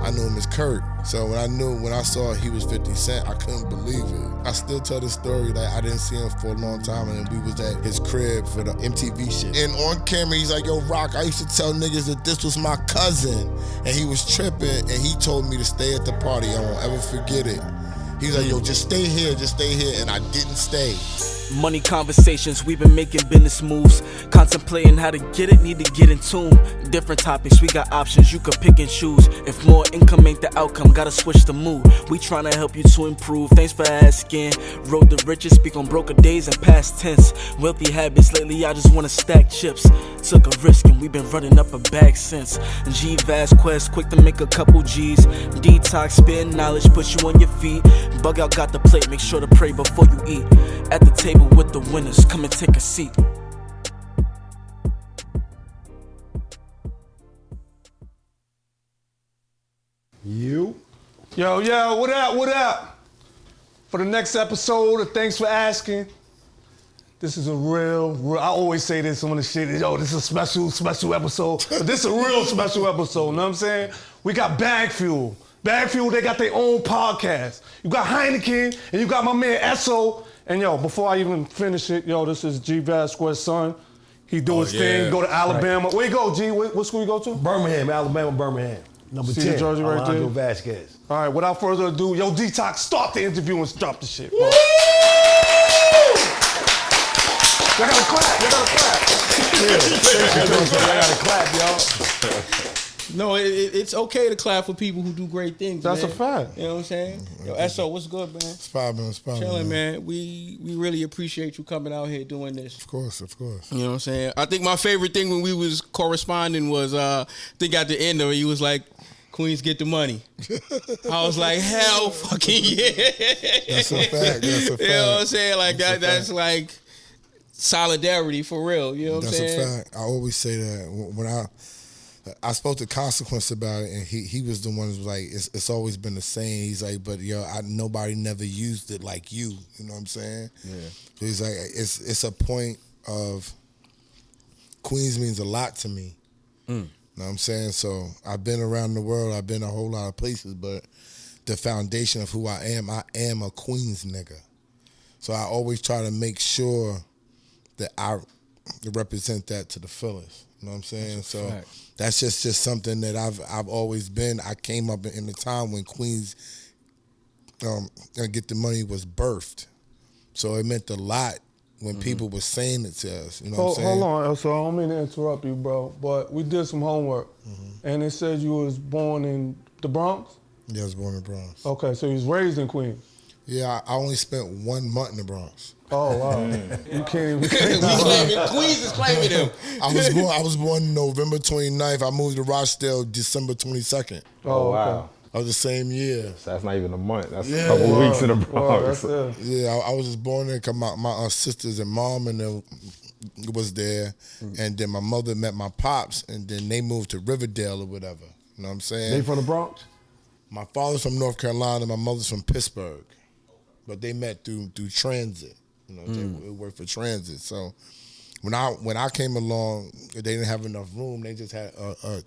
I knew him as Kurt. So when I saw he was 50 Cent, I couldn't believe it. I still tell the story that I didn't see him for a long time, and we was at his crib for the MTV shit. And on camera, he's like, yo, Rock, I used to tell niggas that this was my cousin. And he was tripping, and he told me to stay at the party. I won't ever forget it. He was like, yo, just stay here, and I didn't stay. Money conversations, we've been making business moves. Contemplating how to get it, need to get in tune. Different topics, we got options, you can pick and choose. If more income ain't the outcome, gotta switch the mood. We tryna help you to improve, thanks for asking. Road to riches, speak on broker days and past tense. Wealthy habits, lately I just wanna stack chips. Took a risk and we been running up a bag since. G-Vast Quest, quick to make a couple G's. Detox, spin knowledge, put you on your feet. Bug out, got the plate, make sure to pray before you eat. At the table with the winners, come and take a seat. Yo, what up? For the next episode of Thanks for Asking, this is a real, I always say this on the shit, yo, this is a special episode, but this is a real special episode, you know what I'm saying? We got Bagfuel. Bagfuel, they got their own podcast. You got Hynaken, and you got my man Esso. And yo, before I even finish it, yo, this is G-Vaz Square's son. He do his thing, go to Alabama. Right. Where you go, G? What school you go to? Birmingham, Alabama, Birmingham. Number 10, the jersey right there? Vasquez. All right, without further ado, yo, Detox, start the interview and drop the shit. Y'all gotta clap, Y'all gotta clap, y'all. No, it's okay to clap for people who do great things. That's man. a fact. You know what I'm saying? Yo, Esso, what's good, man? It's poppin'. Chilling, man. We really appreciate you coming out here doing this. Of course. You know what I'm saying? I think my favorite thing when we was corresponding was, I think at the end of it, he was like, Queens get the money. I was like, hell fucking yeah. That's a fact. You know what I'm saying? Like that's like solidarity for real. You know what I'm saying? That's a fact. I always say that when I spoke to Consequence about it, and he was the one who was like, it's always been the same. He's like, but yo, nobody never used it like you. You know what I'm saying? Yeah. So he's like, it's a point of Queens means a lot to me. You know what I'm saying? So I've been around the world. I've been a whole lot of places, but the foundation of who I am a Queens nigga. So I always try to make sure that I represent that to the fullest. You know what I'm saying? So that's just something that I've always been. I came up in the time when Queens Get the Money was birthed. So it meant a lot when people were saying it to us. You know what I'm saying? Hold on, so I don't mean to interrupt you, bro, but we did some homework, and it said you was born in the Bronx? Yeah, I was born in the Bronx. Okay, so you was raised in Queens? Yeah, I only spent 1 month in the Bronx. Oh, wow. You can't even Queens is claiming him. I was born November 29th. I moved to Rochdale December 22nd. Oh, wow. Of the same year. So that's not even a month. That's a couple weeks in the Bronx. Yeah, I was just born there because my sisters and mom and them was there. And then my mother met my pops, and then they moved to Riverdale or whatever. You know what I'm saying? They from the Bronx? My father's from North Carolina. My mother's from Pittsburgh. But they met through transit. You know, they worked for transit. So when I came along, they didn't have enough room. They just had a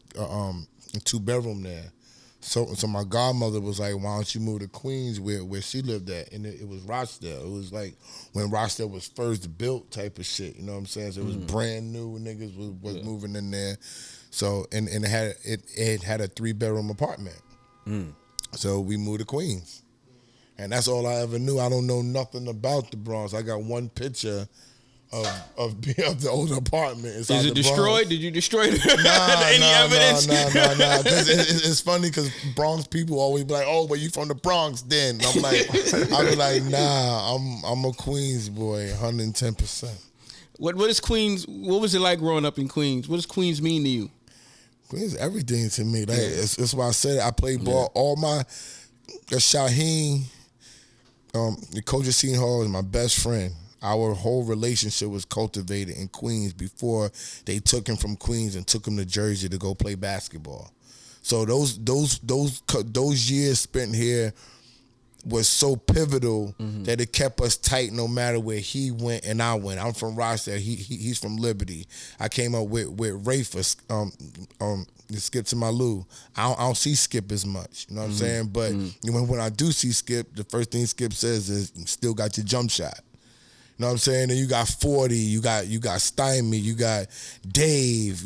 2-bedroom there. So my godmother was like, why don't you move to Queens where she lived at? And it was Rochdale. It was like when Rochdale was first built type of shit. You know what I'm saying? So it was brand new. Niggas was moving in there. So and it had a 3-bedroom apartment. So we moved to Queens. And that's all I ever knew. I don't know nothing about the Bronx. I got one picture of the old apartment. Is it destroyed? Did you destroy any evidence? Nah. It's funny because Bronx people always be like, "Oh, but you from the Bronx?" Then and I'm like, I be like, "Nah, I'm a Queens boy, 110%." What is Queens? What was it like growing up in Queens? What does Queens mean to you? Queens is everything to me. Like, it's why I said it. I played ball. All my Shaheen. The coach of Seton Hall is my best friend. Our whole relationship was cultivated in Queens before they took him from Queens and took him to Jersey to go play basketball. So those years spent here, was so pivotal that it kept us tight no matter where he went and I went. I'm from Rochdale. He's from Liberty. I came up with Rafer, Skip to my Lou. I don't see Skip as much. You know what I'm saying? But when I do see Skip, the first thing Skip says is, "You still got your jump shot." You know what I'm saying? And you got 40. You got Stymie. You got Dave.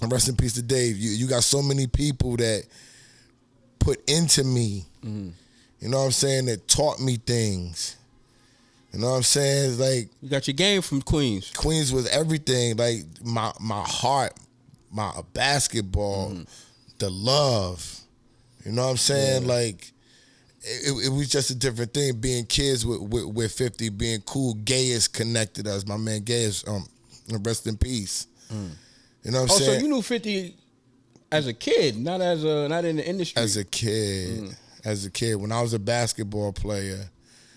Rest in peace to Dave. You got so many people that put into me, you know what I'm saying, that taught me things. You know what I'm saying? It's like, you got your game from Queens. Queens was everything. Like my heart, my basketball, the love. You know what I'm saying? Like it was just a different thing. Being kids with 50, being cool. Gaius connected us. My man Gaius, rest in peace. You know what I'm saying? So you knew 50 as a kid, not in the industry. As a kid, when I was a basketball player,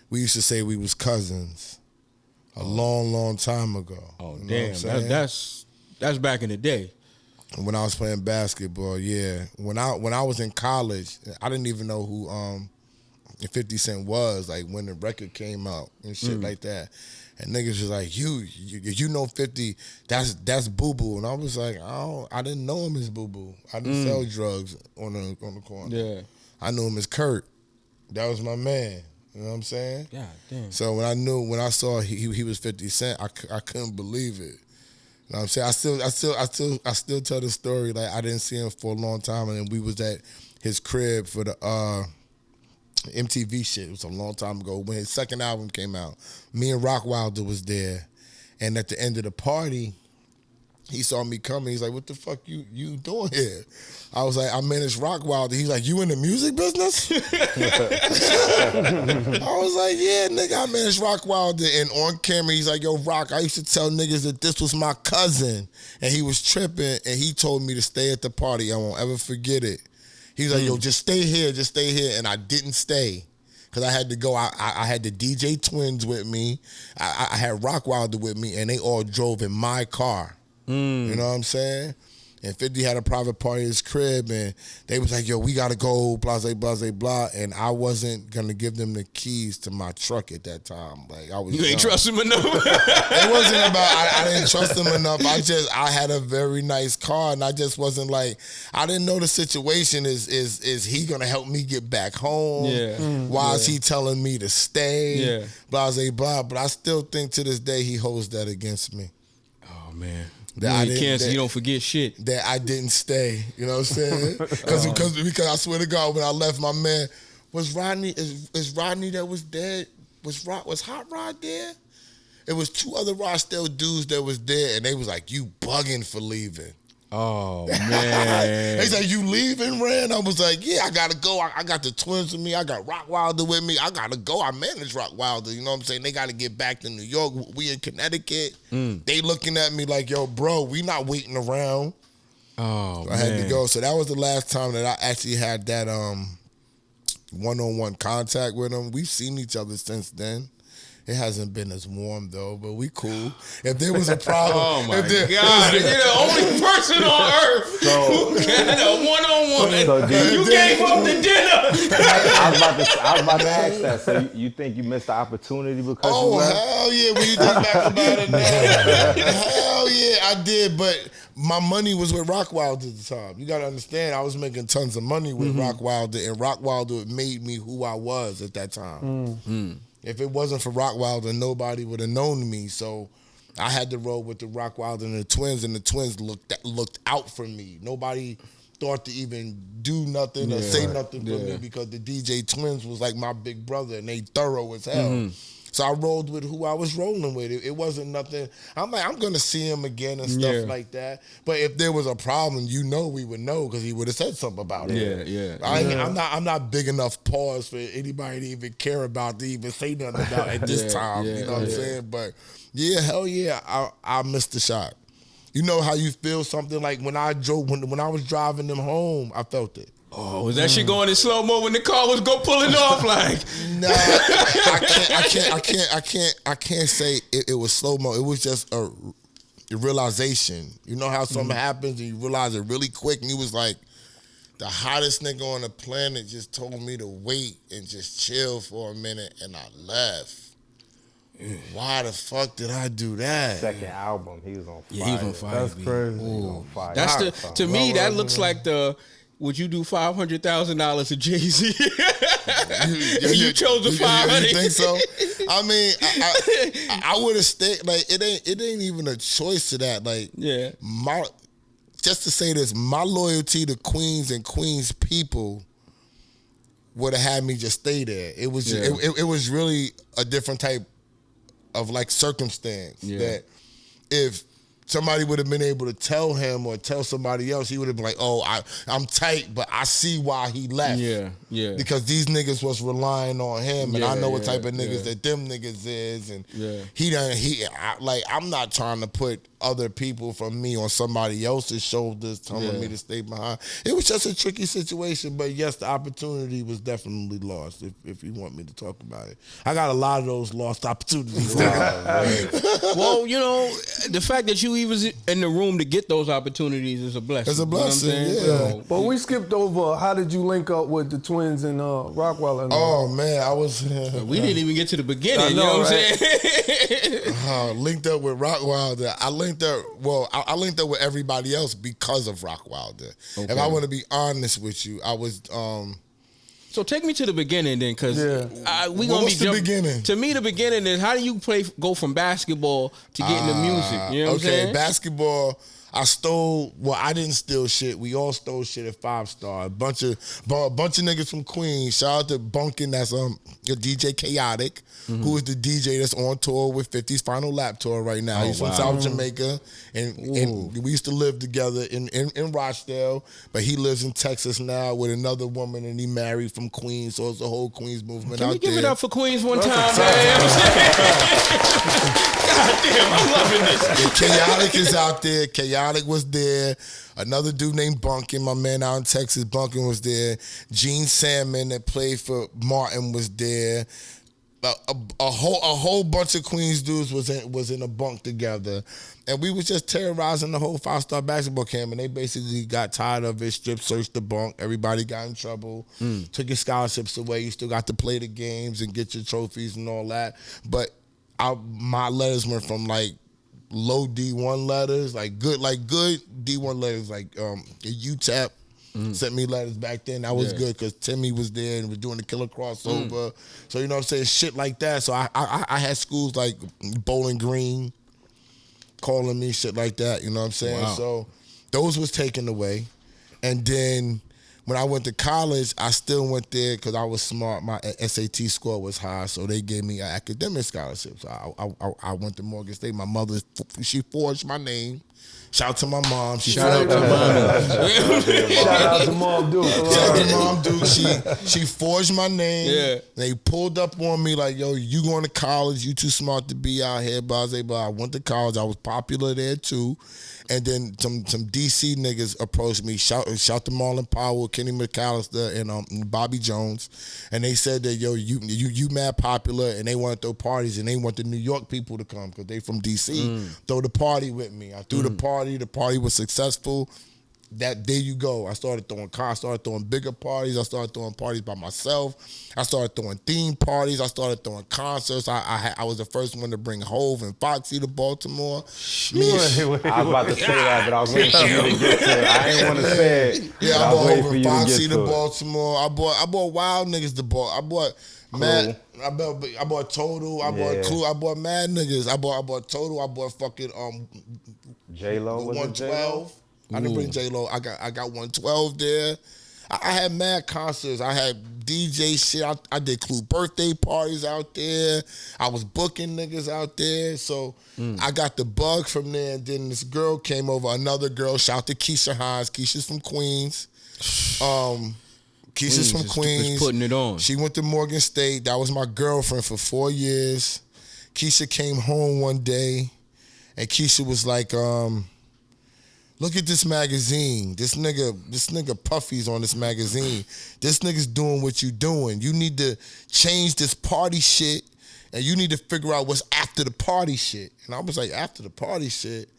we used to say we was cousins. A long time ago. Oh, you know damn! That's back in the day. When I was playing basketball, yeah. When I was in college, I didn't even know who 50 Cent was. Like when the record came out and shit like that. And niggas was like, you know 50, that's Boo Boo. And I was like, I didn't know him as Boo Boo. I didn't sell drugs on the corner. Yeah. I knew him as Kurt. That was my man. You know what I'm saying? God damn. So when I saw he was 50 Cent, I couldn't believe it. You know what I'm saying? I still tell the story, like I didn't see him for a long time, and then we was at his crib for the MTV shit. It was a long time ago when his second album came out. Me and Rockwilder was there, and at the end of the party, he saw me coming. He's like, "What the fuck you doing here?" I was like, "I manage Rockwilder." He's like, "You in the music business?" I was like, "Yeah, nigga, I manage Rockwilder." And on camera, he's like, "Yo, Rock, I used to tell niggas that this was my cousin," and he was tripping, and he told me to stay at the party. I won't ever forget it. He's like, "Yo, just stay here," and I didn't stay. Because I had to go. I had the DJ Twins with me. I had Rockwilder with me, and they all drove in my car. You know what I'm saying? And 50 had a private party at his crib, and they was like, "Yo, we gotta go, blah, blah, blah." And I wasn't gonna give them the keys to my truck at that time. Like I was. You ain't trust him enough. It wasn't about I didn't trust him enough. I had a very nice car, and I just wasn't like, I didn't know the situation is he gonna help me get back home? Yeah. Why is he telling me to stay? Yeah. Blah, blah. But I still think to this day he holds that against me. Oh man. That you don't forget shit. That I didn't stay. You know what I'm saying? Because I swear to God, when I left, my man was Rodney. Is Rodney that was dead? Was Hot Rod there? It was two other Rochdale dudes that was there, and they was like, "You bugging for leaving." Oh man. They said, "You leaving, Ran?" I was like, "Yeah, I gotta go. I got the twins with me. I got Rockwilder with me. I gotta go. I manage Rockwilder. You know what I'm saying? They gotta get back to New York. We in Connecticut. They looking at me like, "Yo, bro, we not waiting around." Oh, so I had to go. So that was the last time that I actually had that one-on-one contact with him. We've seen each other since then. It hasn't been as warm though, but we cool. If there was a problem, oh my God, you're the only person on earth who got a one-on-one. So you gave up the dinner. I was about to ask that. So you think you missed the opportunity because you left? Hell yeah! When you think back about it now, hell yeah, I did. But my money was with Rockwilder at the time. You gotta understand, I was making tons of money with Rockwilder, and Rockwilder made me who I was at that time. If it wasn't for Rockwilder, nobody would have known me. So I had to roll with the Rockwilder and the Twins looked out for me. Nobody thought to even do nothing or say nothing for me because the DJ Twins was like my big brother, and they thorough as hell. So I rolled with who I was rolling with. It wasn't nothing. I'm like, I'm gonna see him again and stuff like that. But if there was a problem, we would know because he would have said something about it. I'm not big enough pause for anybody to even care about, to even say nothing about at this time. You know what I'm saying? But yeah, hell yeah, I missed the shot. You know how you feel something like when I was driving them home, I felt it. Oh, was that shit going in slow-mo when the car was pulling off like? Nah, I can't say it was slow-mo. It was just a realization. You know how something happens and you realize it really quick, and you was like, the hottest nigga on the planet just told me to wait and just chill for a minute, and I left. Why the fuck did I do that? Second album, he was on fire. Yeah, he was on fire. That's crazy. He was on fire. That's to me, that looks like the. Would you do $500,000 to Jay-Z? You chose the 500. You think so? I mean, I would have stayed. Like it ain't even a choice to that. Like just to say this, my loyalty to Queens and Queens people would have had me just stay there. It was it was really a different type of like circumstance that if somebody would have been able to tell him or tell somebody else, he would have been like, "Oh, I'm tight, but I see why he left." Yeah. Because these niggas was relying on him, and I know what type of niggas that them niggas is, and I'm not trying to put other people from me on somebody else's shoulders telling me to stay behind. It was just a tricky situation, but yes, the opportunity was definitely lost. If you want me to talk about it, I got a lot of those lost opportunities. Well, you know, the fact that you even in the room to get those opportunities is a blessing. It's a blessing, you know what I'm saying? But we skipped over. How did you link up with the twins and Rockwilder? Oh man, I was. We didn't even get to the beginning. I know, you know what right? I'm saying? Linked up with Rockwilder. I linked up with everybody else because of Rockwilder. Okay. If I want to be honest with you, I was. So take me to the beginning then, because we gonna what's be the beginning? To me, the beginning is how do you go from basketball to getting to music? You know what I'm saying? Basketball. I stole. Well, I didn't steal shit. We all stole shit at 5 Star. A bunch of niggas from Queens. Shout out to Bunkin'. That's your DJ Chaotic, who is the DJ that's on tour with 50's Final Lap Tour right now. He's from South Jamaica, and we used to live together in Rochdale. But he lives in Texas now with another woman, and he married from Queens. So it's a whole Queens movement Can out we give there. it up for Queens one time, man? God damn, I'm loving this. Yeah, Chaotic is out there. Chaotic was there. Another dude named Bunkin, my man out in Texas, Bunkin was there. Gene Salmon that played for Martin was there. A whole bunch of Queens dudes was in a bunk together, and we was just terrorizing the whole 5 Star basketball camp. And they basically got tired of it, strip searched the bunk. Everybody got in trouble, took your scholarships away. You still got to play the games and get your trophies and all that, but my letters went from like low D1 letters, like good D1 letters, like UTEP sent me letters back then. That was good because Timmy was there and was doing the killer crossover. So you know what I'm saying, shit like that. So I had schools like Bowling Green calling me, shit like that. You know what I'm saying? Wow. So those was taken away, and then when I went to college, I still went there because I was smart. My SAT score was high, so they gave me an academic scholarship. So I went to Morgan State. My mother, she forged my name. Shout out to my mom. Shout out to mom. Shout out to Mom Duke. Shout out to Mom Duke. She forged my name. Yeah. They pulled up on me like, yo, you going to college. You too smart to be out here. But I went to college. I was popular there too. And then some DC niggas approached me. Shout to Marlon Powell, Kenny McAllister, and Bobby Jones. And they said that, yo, you mad popular, and they want to throw parties, and they want the New York people to come because they from DC. Throw the party with me. I threw the party. The party was successful. There you go. I started throwing bigger parties. I started throwing parties by myself. I started throwing theme parties. I started throwing concerts. I was the first one to bring Hov and Foxy to Baltimore. I was about to say that, but I was waiting for you to get to it. I didn't want to say it. Yeah, I brought Hov and Foxy to Baltimore. I bought Wild niggas to Baltimore. I bought Mad. I bought Total. I bought Clue. I bought Mad niggas. I bought Total. I bought fucking J-Lo. 112. I didn't bring J-Lo. I got 112 there. I had mad concerts. I had DJ shit. I did Clue birthday parties out there. I was booking niggas out there. So I got the bug from there. And then this girl came over. Another girl. Shout out to Keisha Hines. Keisha's from Queens. Keisha's from Queens. Just putting it on. She went to Morgan State. That was my girlfriend for 4 years. Keisha came home one day, and Keisha was like, look at this magazine. This nigga Puffy's on this magazine. This nigga's doing what you doing. You need to change this party shit, and you need to figure out what's after the party shit. And I was like, after the party shit?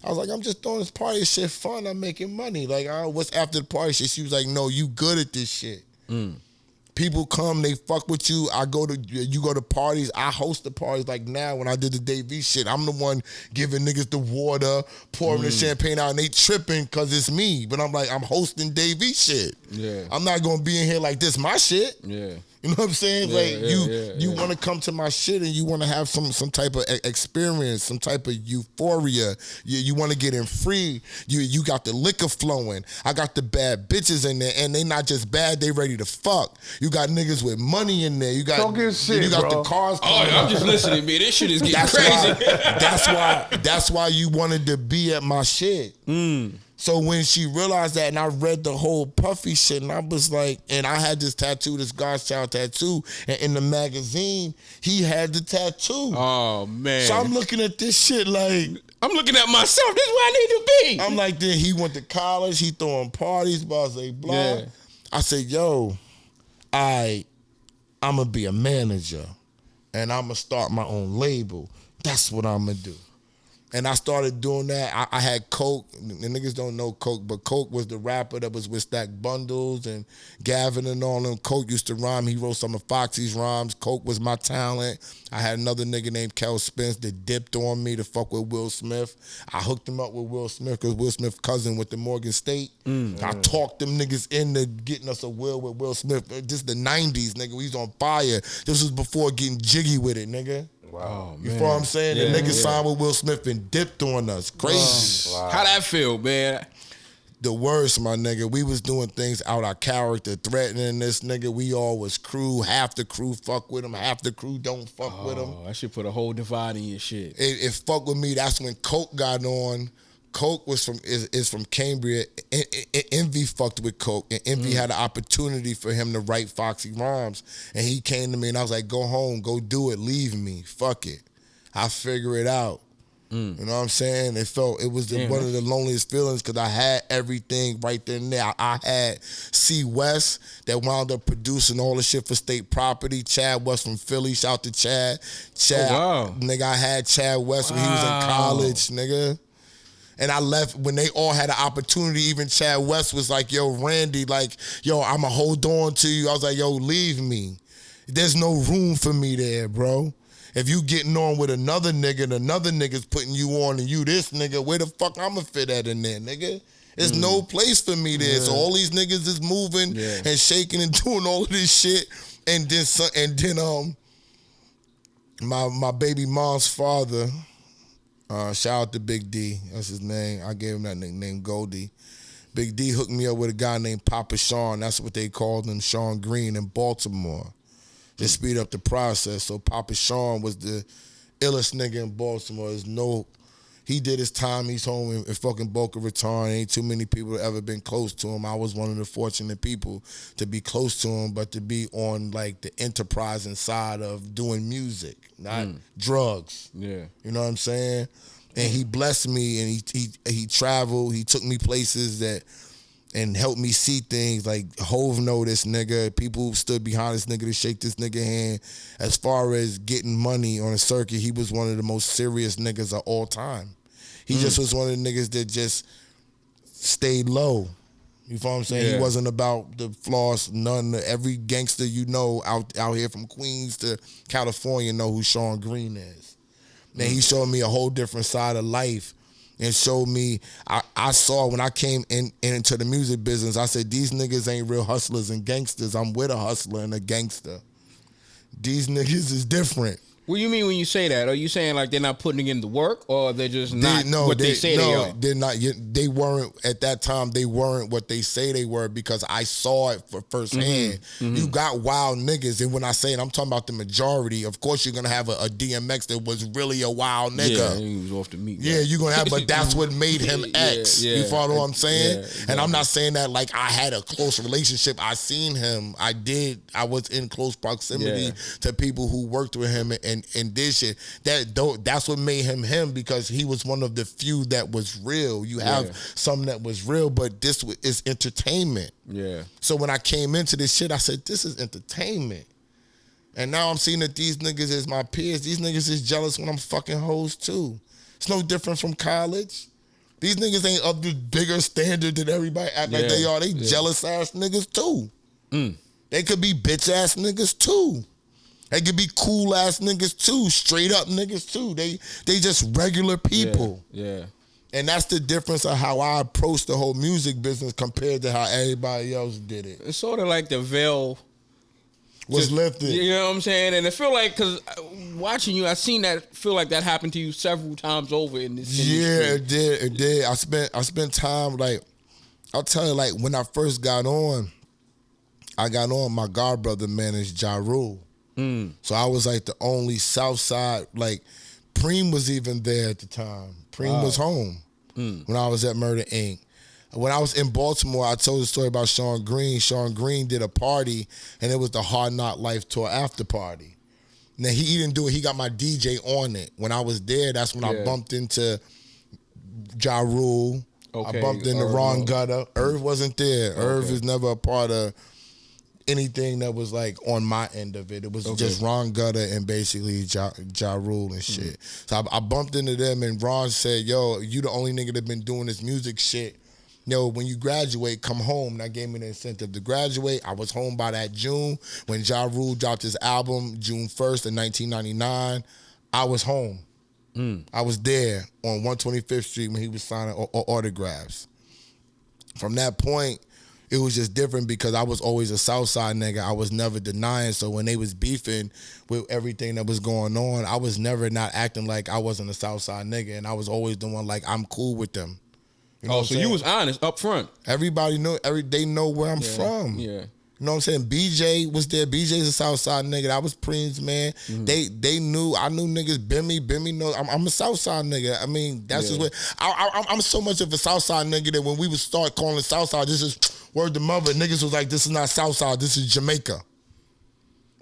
I was like, I'm just doing this party shit fun. I'm making money. Like, what's after the party shit? She was like, no, you good at this shit. People come, they fuck with you. You go to parties. I host the parties. Like now, when I did the Dave V shit, I'm the one giving niggas the water, pouring the champagne out, and they tripping because it's me. But I'm like, I'm hosting Dave V shit. Yeah. I'm not gonna be in here like this. My shit. Yeah. You know what I'm saying? You want to come to my shit and you want to have some type of experience, some type of euphoria. You want to get in free. You got the liquor flowing. I got the bad bitches in there, and they not just bad, they ready to fuck. You got niggas with money in there. You got the cars. Oh, I'm just listening, man. This shit is getting crazy. That's why you wanted to be at my shit. So when she realized that, and I read the whole Puffy shit, and I was like, and I had this tattoo, this Godchild tattoo, and in the magazine, he had the tattoo. Oh, man. So I'm looking at this shit like... I'm looking at myself. This is where I need to be. I'm like, then he went to college, he throwing parties, blah, blah, blah. Yeah. I said, yo, I'm going to be a manager, and I'm going to start my own label. That's what I'm going to do. And I started doing that. I had Coke. The niggas don't know Coke, but Coke was the rapper that was with Stack Bundles and Gavin and all them. Coke used to rhyme. He wrote some of Foxy's rhymes. Coke was my talent. I had another nigga named Kel Spence that dipped on me to fuck with Will Smith. I hooked him up with Will Smith because Will Smith's cousin with the Morgan State. I talked them niggas into getting us a will with Will Smith. This the 90s, nigga. We was on fire. This was before getting jiggy with it, nigga. Wow, you feel what I'm saying? The niggas signed with Will Smith and dipped on us. Crazy. Wow. How that feel, man? The worst, my nigga. We was doing things out our character, threatening this nigga. We all was crew. Half the crew fuck with him. Half the crew don't fuck with him. I should put a whole divide in your shit. It fuck with me. That's when Coke got on. Coke was is from Cambria. Envy fucked with Coke, and Envy had an opportunity for him to write Foxy rhymes, and he came to me and I was like, "Go home, go do it, leave me, fuck it, I'll figure it out." You know what I'm saying? It was one of the loneliest feelings because I had everything right there and there. I had C. West that wound up producing all the shit for State Property. Chad West from Philly. Shout out to Chad. Nigga, I had Chad West when he was in college, nigga. And I left when they all had an opportunity. Even Chad West was like, yo, Randy, like, yo, I'ma hold on to you. I was like, yo, leave me. There's no room for me there, bro. If you getting on with another nigga and another nigga's putting you on and you this nigga, where the fuck I'ma fit at in there, nigga? There's no place for me there. So all these niggas is moving and shaking and doing all of this shit. And then my baby mom's father, shout out to Big D. That's his name. I gave him that nickname, Goldie. Big D hooked me up with a guy named Papa Sean. That's what they called him, Sean Green in Baltimore. Just speed up the process. So Papa Sean was the illest nigga in Baltimore. He did his time. He's home in fucking Boca Raton. Ain't too many people have ever been close to him. I was one of the fortunate people to be close to him, but to be on like the enterprising side of doing music, not drugs. Yeah, you know what I'm saying? And he blessed me, and he traveled. He took me places and helped me see things like Hov know this nigga. People stood behind this nigga to shake this nigga hand. As far as getting money on a circuit, he was one of the most serious niggas of all time. He just was one of the niggas that just stayed low. You feel what I'm saying? Yeah. He wasn't about the floss, none. Every gangster you know out here from Queens to California know who Sean Green is. And he showed me a whole different side of life. And showed me, I saw when I came into the music business, I said, these niggas ain't real hustlers and gangsters. I'm with a hustler and a gangster. These niggas is different. What do you mean when you say that? Are you saying like they're not putting in the work, or they're just not what they say they are? They're not. They weren't at that time. They weren't what they say they were because I saw it for firsthand. You got wild niggas, and when I say it, I'm talking about the majority. Of course, you're gonna have a DMX that was really a wild nigga. Yeah, he was off the meat. Yeah, you're gonna have, but that's what made him X. You follow what I'm saying? Yeah, exactly. And I'm not saying that like I had a close relationship. I seen him. I did. I was in close proximity to people who worked with him and did shit. That's what made him because he was one of the few that was real. You have some that was real, but this is entertainment. Yeah. So when I came into this shit, I said, this is entertainment. And now I'm seeing that these niggas is my peers. These niggas is jealous when I'm fucking hoes too. It's no different from college. These niggas ain't up to bigger standard than everybody act like they are. They jealous ass niggas too. They could be bitch ass niggas too. They could be cool ass niggas too. Straight up niggas too. They just regular people. Yeah. And that's the difference of how I approach the whole music business compared to how everybody else did it. It's sort of like the veil was lifted. You know what I'm saying? And I feel like, because watching you, I seen that, feel like that happened to you several times over in this industry. Yeah, it did. I spent time, like, I'll tell you, like, when I first got on, my godbrother managed Ja Rule. So I was like the only South Side, like, Preem was even there at the time. Preem was home when I was at Murder Inc. When I was in Baltimore, I told the story about Sean Green. Sean Green did a party, and it was the Hard Knock Life Tour after party. Now, he didn't do it. He got my DJ on it. When I was there, that's when I bumped into Ja Rule. Okay. I bumped into Ron Gutter. Irv wasn't there. Irv is never a part of anything that was like on my end of it. It was just Ron Gutter and basically Ja Rule and shit. So I bumped into them, and Ron said, yo, you the only nigga that been doing this music shit. Yo, when you graduate, come home. That gave me the incentive to graduate. I was home by that June. When Ja Rule dropped his album, June 1st of 1999, I was home. I was there on 125th Street when he was signing autographs. From that point, it was just different because I was always a Southside nigga. I was never denying. So when they was beefing with everything that was going on, I was never not acting like I wasn't a Southside nigga. And I was always the one like, I'm cool with them. You know So you was honest up front. Everybody know, they know where I'm from. Yeah. You know what I'm saying? BJ was there. BJ's a Southside nigga. That was Preem's man. They knew. I knew niggas. Bimmy knows. I'm a Southside nigga. I mean, that's just what. I'm so much of a Southside nigga that when we would start calling it Southside, this is word to mother. Niggas was like, this is not Southside. This is Jamaica.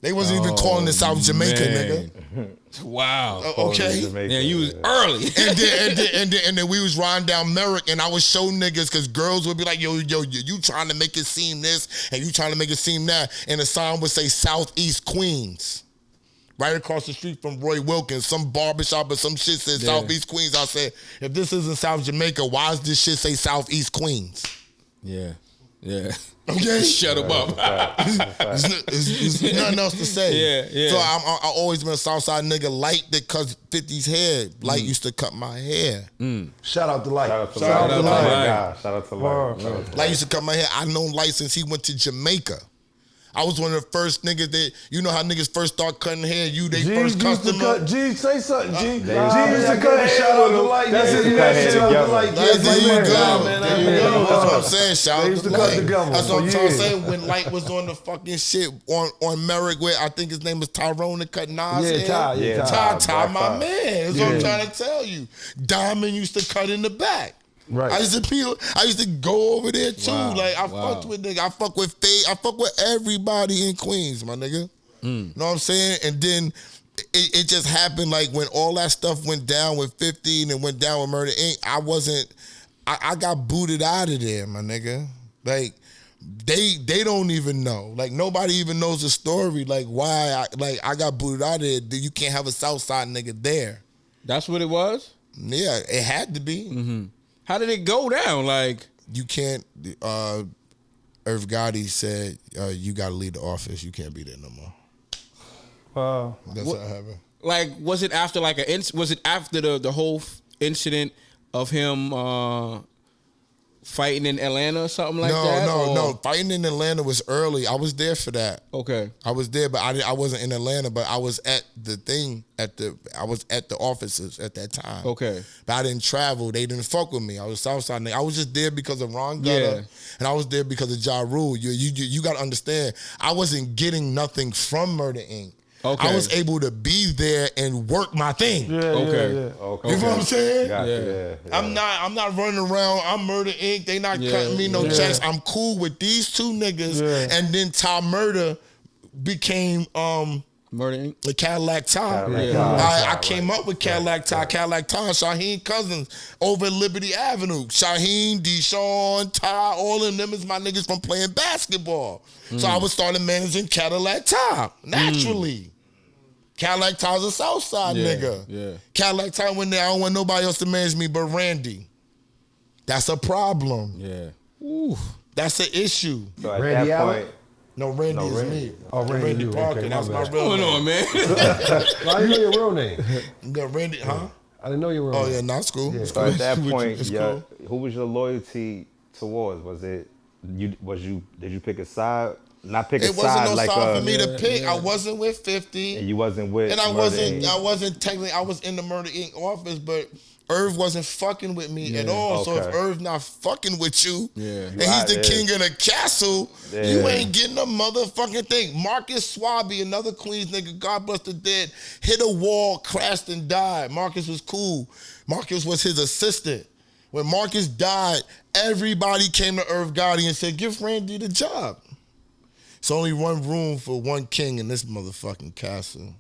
They wasn't even calling it South Jamaica, nigga. Wow. Okay. Yeah, you was early. and then we was riding down Merrick, and I would show niggas because girls would be like, yo, you trying to make it seem this, and you trying to make it seem that, and the sign would say Southeast Queens. Right across the street from Roy Wilkins, some barbershop or some shit said Southeast Queens. I said, if this isn't South Jamaica, why does this shit say Southeast Queens? Yeah. Okay, shut him up. There's nothing else to say. Yeah. So I always been a Southside nigga. Light that cuts 50's hair. Light used to cut my hair. Shout out to Light. Shout out to Light. Shout out to Light. Light used to cut my hair. I known Light since he went to Jamaica. I was one of the first niggas that, you know how niggas first start cutting hair, they first customer. G, say something, G. G used to cut cut hair. Shout out to Light. That's his man. Shout out to Light. There you go. That's what I'm saying. Shout out to Light. Together That's what I'm trying to say. When Light was on the fucking shit on Merrick, where I think his name was Tyrone that cut Nas hair. Ty, my man. That's what I'm trying to tell you. Diamond used to cut in the back. Right. I used to go over there too. Like I fucked with nigga. I fuck with Faye. I fuck with everybody in Queens, my nigga. Know what I'm saying? And then it just happened like when all that stuff went down with 50 and it went down with Murder Inc. I got booted out of there, my nigga. Like they don't even know. Like nobody even knows the story. Like why I got booted out of there. You can't have a Southside nigga there. That's what it was? Yeah, it had to be. How did it go down? Like you can't. Irv Gotti said you got to leave the office. You can't be there no more. Wow. That's what happened. Like was it after like was it after the whole incident of him fighting in Atlanta or something like that? No. Fighting in Atlanta was early. I was there for that. Okay. I was there, but I wasn't in Atlanta. But I was at the thing I was at the offices at that time. Okay. But I didn't travel. They didn't fuck with me. I was Southside nigga. I was just there because of Ron Gutter, and I was there because of Ja Rule. You got to understand. I wasn't getting nothing from Murder Inc. Okay. I was able to be there and work my thing. Okay. You know what I'm saying? I'm not running around. I'm Murder Inc. They not cutting me no checks. I'm cool with these two niggas. And then Ty Murder became Murder Inc. the Cadillac Ty. I came up with Cadillac Ty. Cadillac Ty, Shaheem Cousins over at Liberty Avenue. Shaheem, Deshaun, Ty, all of them is my niggas from playing basketball. So I was starting managing Cadillac Ty naturally. Cadillac Ty's a Southside nigga. Cadillac Ty went there. I don't want nobody else to manage me but Randy. That's a problem. Yeah. Ooh. That's an issue. So at Randy that Allen? point, No, Randy is me. Oh, Randy you. Parker. Okay, That's my my bad. real What's going name. on, man? Well, I didn't know your real name. No, Randy, huh? I didn't know your real Oh name. yeah, not school. Yeah. It's so cool. at that point, It's yeah, cool. who was your loyalty towards? Was it you? Did you pick a side? Not pick a It wasn't side no like side for me to Yeah, pick. yeah. I wasn't with 50. and you wasn't with. And I Murder, wasn't. Inc. I wasn't technically. I was in the Murder Inc. office, but Irv wasn't fucking with me at all. So if Okay. Irv not fucking with you, Yeah. and he's the Right, king of the castle, you Yeah. ain't getting a motherfucking thing. Marcus Swaby, another Queens nigga, God bless the dead, hit a wall, crashed and died. Marcus was cool. Marcus was his assistant. When Marcus died, everybody came to Irv Gotti and said, "Give Randy the job." It's only one room for one king in this motherfucking castle.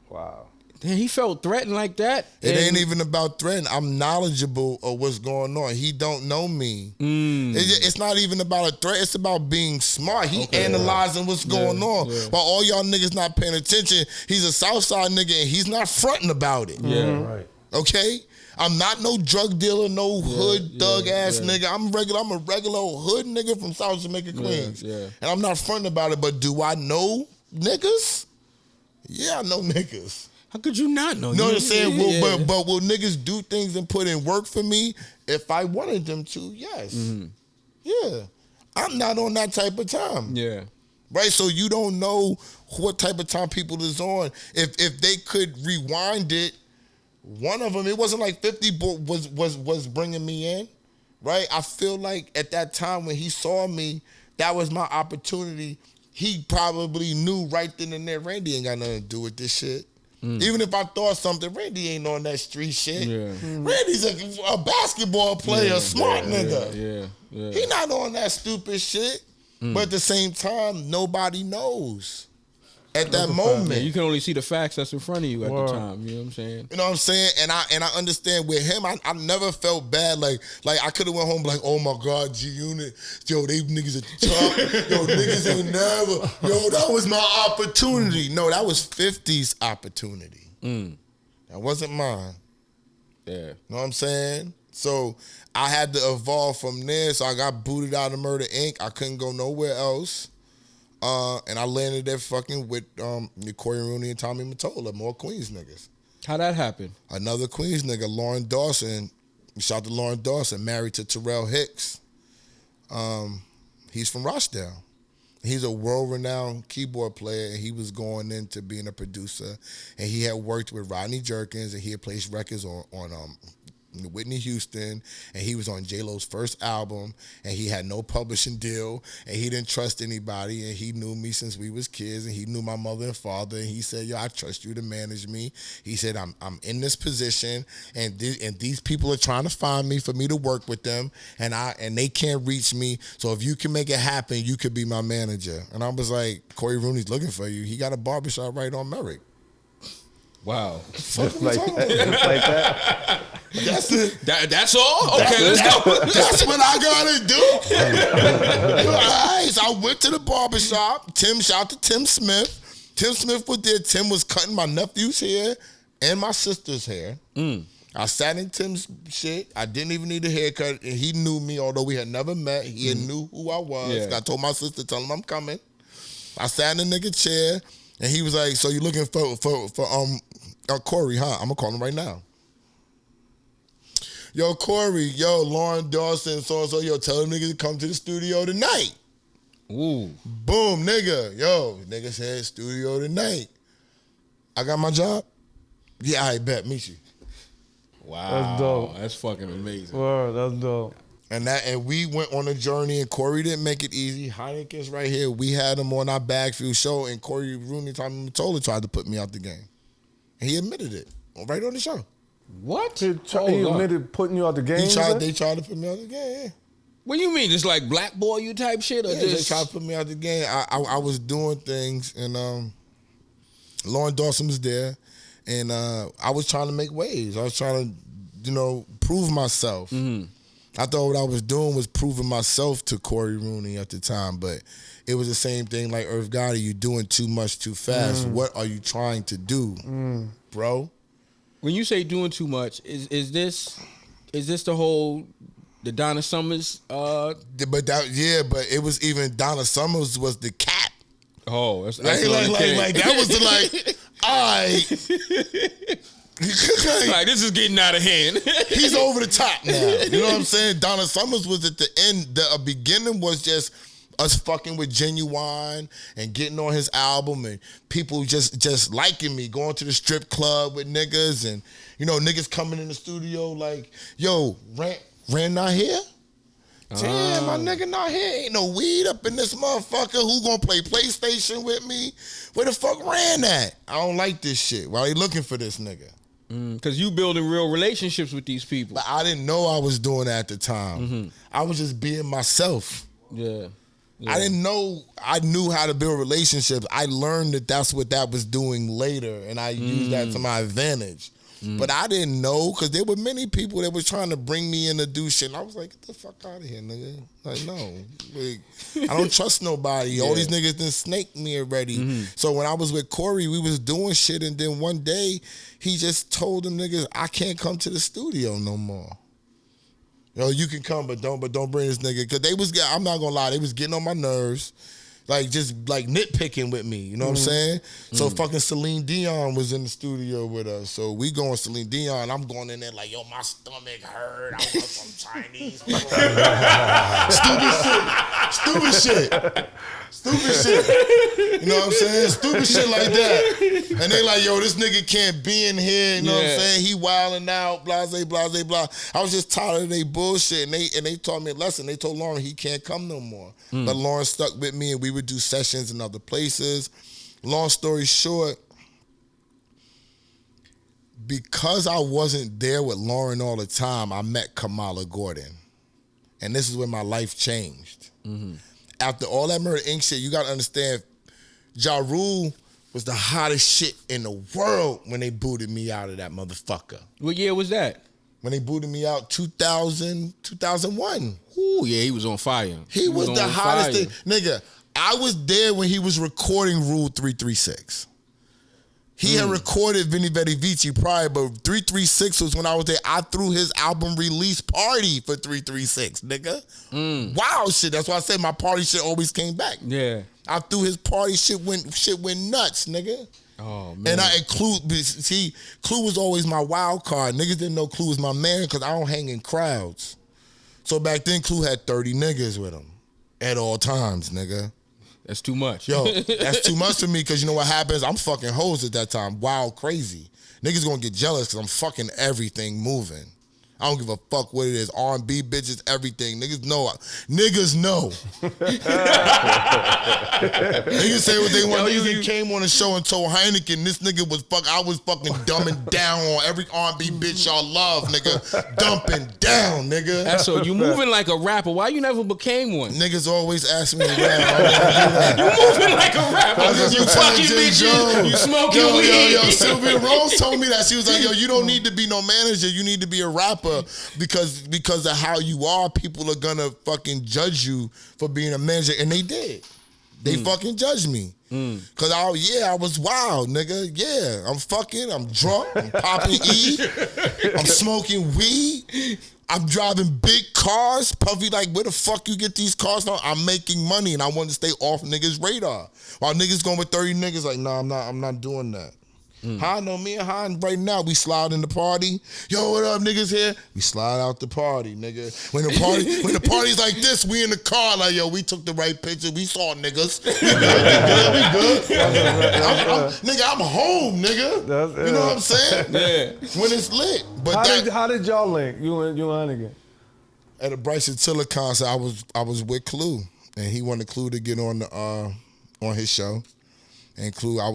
Wow. Damn, he felt threatened like that. It ain't even about threatening. I'm knowledgeable of what's going on. He don't know me. It's not even about a threat. It's about being smart. He analyzing what's going on. yeah. While all y'all niggas not paying attention, he's a Southside nigga and he's not fronting about it. Yeah. Right. Okay? I'm not no drug dealer, no hood thug ass yeah. nigga. I'm a regular old hood nigga from South Jamaica, Queens. yeah. And I'm not fronting about it, but do I know niggas? Yeah, I know niggas. How could you not know? You know what I'm saying? Yeah. But will niggas do things and put in work for me if I wanted them to? Yes. Yeah. I'm not on that type of time. Yeah. Right? So you don't know what type of time people is on. If they could rewind it, one of them, it wasn't like 50 was bringing me in. Right? I feel like at that time when he saw me, that was my opportunity. He probably knew right then and there, Randy ain't got nothing to do with this shit. Even if I thought something, Randy ain't on that street shit. Yeah. Randy's a basketball player, a smart nigga. Yeah. He not on that stupid shit. But at the same time, nobody knows at that moment. Yeah, you can only see the facts that's in front of you at Word. the time. You know what I'm saying? You know what I'm saying? And I understand with him, I never felt bad. Like I could have went home like, oh my God, G-Unit. Yo, they niggas at the top. Yo, niggas ain't never. Yo, that was my opportunity. No, that was 50's opportunity. That wasn't mine. Yeah. You know what I'm saying? So I had to evolve from there. So I got booted out of Murder Inc. I couldn't go nowhere else. And I landed there fucking with Corey Rooney and Tommy Motola, more Queens niggas. How that happened? Another Queens nigga, Lauren Dawson. Shout out to Lauren Dawson, married to Terrell Hicks. He's from Rochdale. He's a world-renowned keyboard player, and he was going into being a producer. And he had worked with Rodney Jerkins, and he had placed records on Whitney Houston, and he was on J-Lo's first album, and he had no publishing deal, and he didn't trust anybody, and he knew me since we was kids, and he knew my mother and father, and he said, yo, I trust you to manage me. He said, I'm in this position, and these people are trying to find me for me to work with them, and they can't reach me, so if you can make it happen, you could be my manager. And I was like, Corey Rooney's looking for you. He got a barbershop right on Merrick. Wow. Just like that. That's it. That's all? Okay, let's go. That's what I gotta do. All right, so I went to the barbershop. Shout out to Tim Smith. Tim Smith was there. Tim was cutting my nephew's hair and my sister's hair. I sat in Tim's shit. I didn't even need a haircut, and he knew me, although we had never met. He had knew who I was. Yeah. I told my sister, tell him I'm coming. I sat in the nigga chair, and he was like, so you looking for Corey, huh? I'm gonna call him right now. Yo, Corey, yo, Lauren Dawson, so-and-so, yo, tell them niggas to come to the studio tonight. Ooh. Boom, nigga. Yo, nigga said studio tonight. I got my job? Yeah, I bet. Meet you. Wow. That's dope. That's fucking amazing. Word, that's dope. And we went on a journey, and Corey didn't make it easy. Hynaken's right here. We had him on our Bagfuel show, and Corey Rooney, Tommy Motola tried to put me out the game. And he admitted it right on the show. What? He admitted putting you out the game. They tried to put me out the game. Yeah. What do you mean? Just like blackball you type shit? Or Yeah, they just tried to put me out the game. I was doing things, and Lauren Dawson was there, and I was trying to make waves. I was trying to, prove myself. I thought what I was doing was proving myself to Corey Rooney at the time, but it was the same thing like Irv Gotti. You're doing too much too fast. What are you trying to do, bro? when you say doing too much, is this the whole the Donna Summers. But it was even Donna Summers was the cat. Oh, that's Like that was the like. Alright. Like this is getting out of hand. He's over the top now. You know what I'm saying? Donna Summers was at the end. The beginning was just us fucking with Genuine and getting on his album and people just liking me, going to the strip club with niggas and niggas coming in the studio like, yo, Ran not here? Damn, my nigga not here. Ain't no weed up in this motherfucker. Who gonna play PlayStation with me? Where the fuck Ran at? I don't like this shit. Why they looking for this nigga? Because you building real relationships with these people. But I didn't know I was doing that at the time. Mm-hmm. I was just being myself. Yeah. I didn't know I knew how to build relationships. I learned that that's what that was doing later, and I used that to my advantage. But I didn't know because there were many people that were trying to bring me in to do shit. And I was like, get the fuck out of here, nigga. Like, no. Like, I don't trust nobody. All these niggas done snaked me already. So when I was with Corey, we was doing shit. And then one day, he just told them niggas, I can't come to the studio no more. You can come, but don't bring this nigga. Because I'm not going to lie, they was getting on my nerves. Like, just, like, nitpicking with me. You know what I'm saying? So, fucking Celine Dion was in the studio with us. So, we going Celine Dion. I'm going in there like, yo, my stomach hurt. I want some Chinese food. Stupid shit. You know what I'm saying? Stupid shit like that. And they like, yo, this nigga can't be in here. You know what I'm saying? He wilding out, blase, blase, blah. I was just tired of they bullshit. And they taught me a lesson. They told Lauren he can't come no more. But Lauren stuck with me and we would do sessions in other places. Long story short, because I wasn't there with Lauren all the time, I met Kamala Gordon. And this is when my life changed. After all that Murder Inc. shit, you got to understand, Ja Rule was the hottest shit in the world when they booted me out of that motherfucker. What year was that? When they booted me out, 2001. Ooh, yeah, he was on fire. He was the hottest thing. Nigga, I was there when he was recording Rule 336. He had recorded Veni Vidi Vici prior, but 336 was when I was there. I threw his album release party for 336, nigga. Wow shit. That's why I said my party shit always came back. Yeah. I threw his party shit went nuts, nigga. Oh, man. And I Clue was always my wild card. Niggas didn't know Clue was my man because I don't hang in crowds. So back then, Clue had 30 niggas with him at all times, nigga. That's too much. Yo, that's too much for me because you know what happens? I'm fucking hoes at that time. Wild crazy. Niggas gonna get jealous because I'm fucking everything moving. I don't give a fuck what it is. R&B, bitches, everything. Niggas know. Niggas say what they want. Niggas came on the show and told Hynaken this nigga was I was fucking dumbing down on every R&B bitch y'all love, nigga. Dumping down, nigga. So you moving like a rapper. Why you never became one? Niggas always ask me to rap. You moving like a rapper. You fucking bitches. You smoking weed. Yo, Sylvia Rose told me that. She was like, yo, you don't need to be no manager. You need to be a rapper. Because of how you are, people are gonna fucking judge you for being a manager, and they did. They fucking judged me. Cause I was wild, nigga. Yeah, I'm drunk, I'm popping E, I'm smoking weed, I'm driving big cars. Puffy like, where the fuck you get these cars from? I'm making money, and I want to stay off niggas' radar. While niggas going with 30 niggas, like, nah, I'm not doing that. Han know me and Han right now, we slide in the party. Yo, what up, niggas here? We slide out the party, nigga. When the party's like this, we in the car like, yo, we took the right picture. We saw niggas. We good. Nigga, I'm home, nigga. You know what I'm saying? Yeah. When it's lit. But how did y'all link? You and Hynaken? At a Bryson Tiller concert, I was with Clue, and he wanted Clue to get on his show. And Clue, I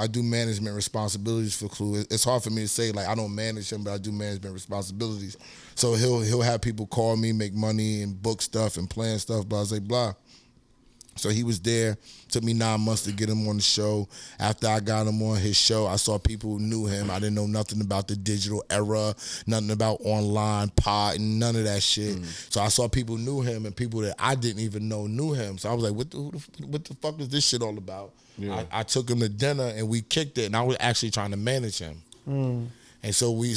do management responsibilities for Clue. It's hard for me to say, like, I don't manage him, but I do management responsibilities. So he'll have people call me, make money, and book stuff and plan stuff, blah, blah, blah. So he was there. Took me 9 months to get him on the show. After I got him on his show, I saw people who knew him. I didn't know nothing about the digital era, nothing about online pod, and none of that shit. So I saw people who knew him and people that I didn't even know knew him. So I was like, what the fuck is this shit all about? Yeah. I took him to dinner and we kicked it, and I was actually trying to manage him. And so we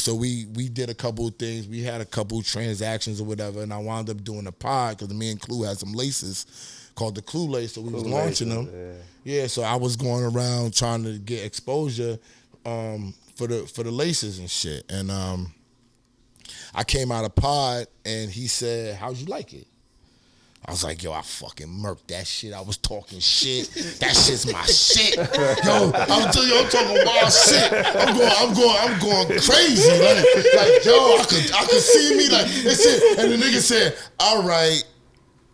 did a couple of things. We had a couple of transactions or whatever, and I wound up doing a pod because me and Clue had some laces called the Clue Lace, so we was launching them. Yeah, so I was going around trying to get exposure for the laces and shit. And I came out of pod, and he said, "How'd you like it?" I was like, yo, I fucking murked that shit. I was talking shit. That shit's my shit. Yo, I'm telling you, I'm talking wild shit. I'm going crazy. Like, yo, I could see me like this shit. And the nigga said, all right,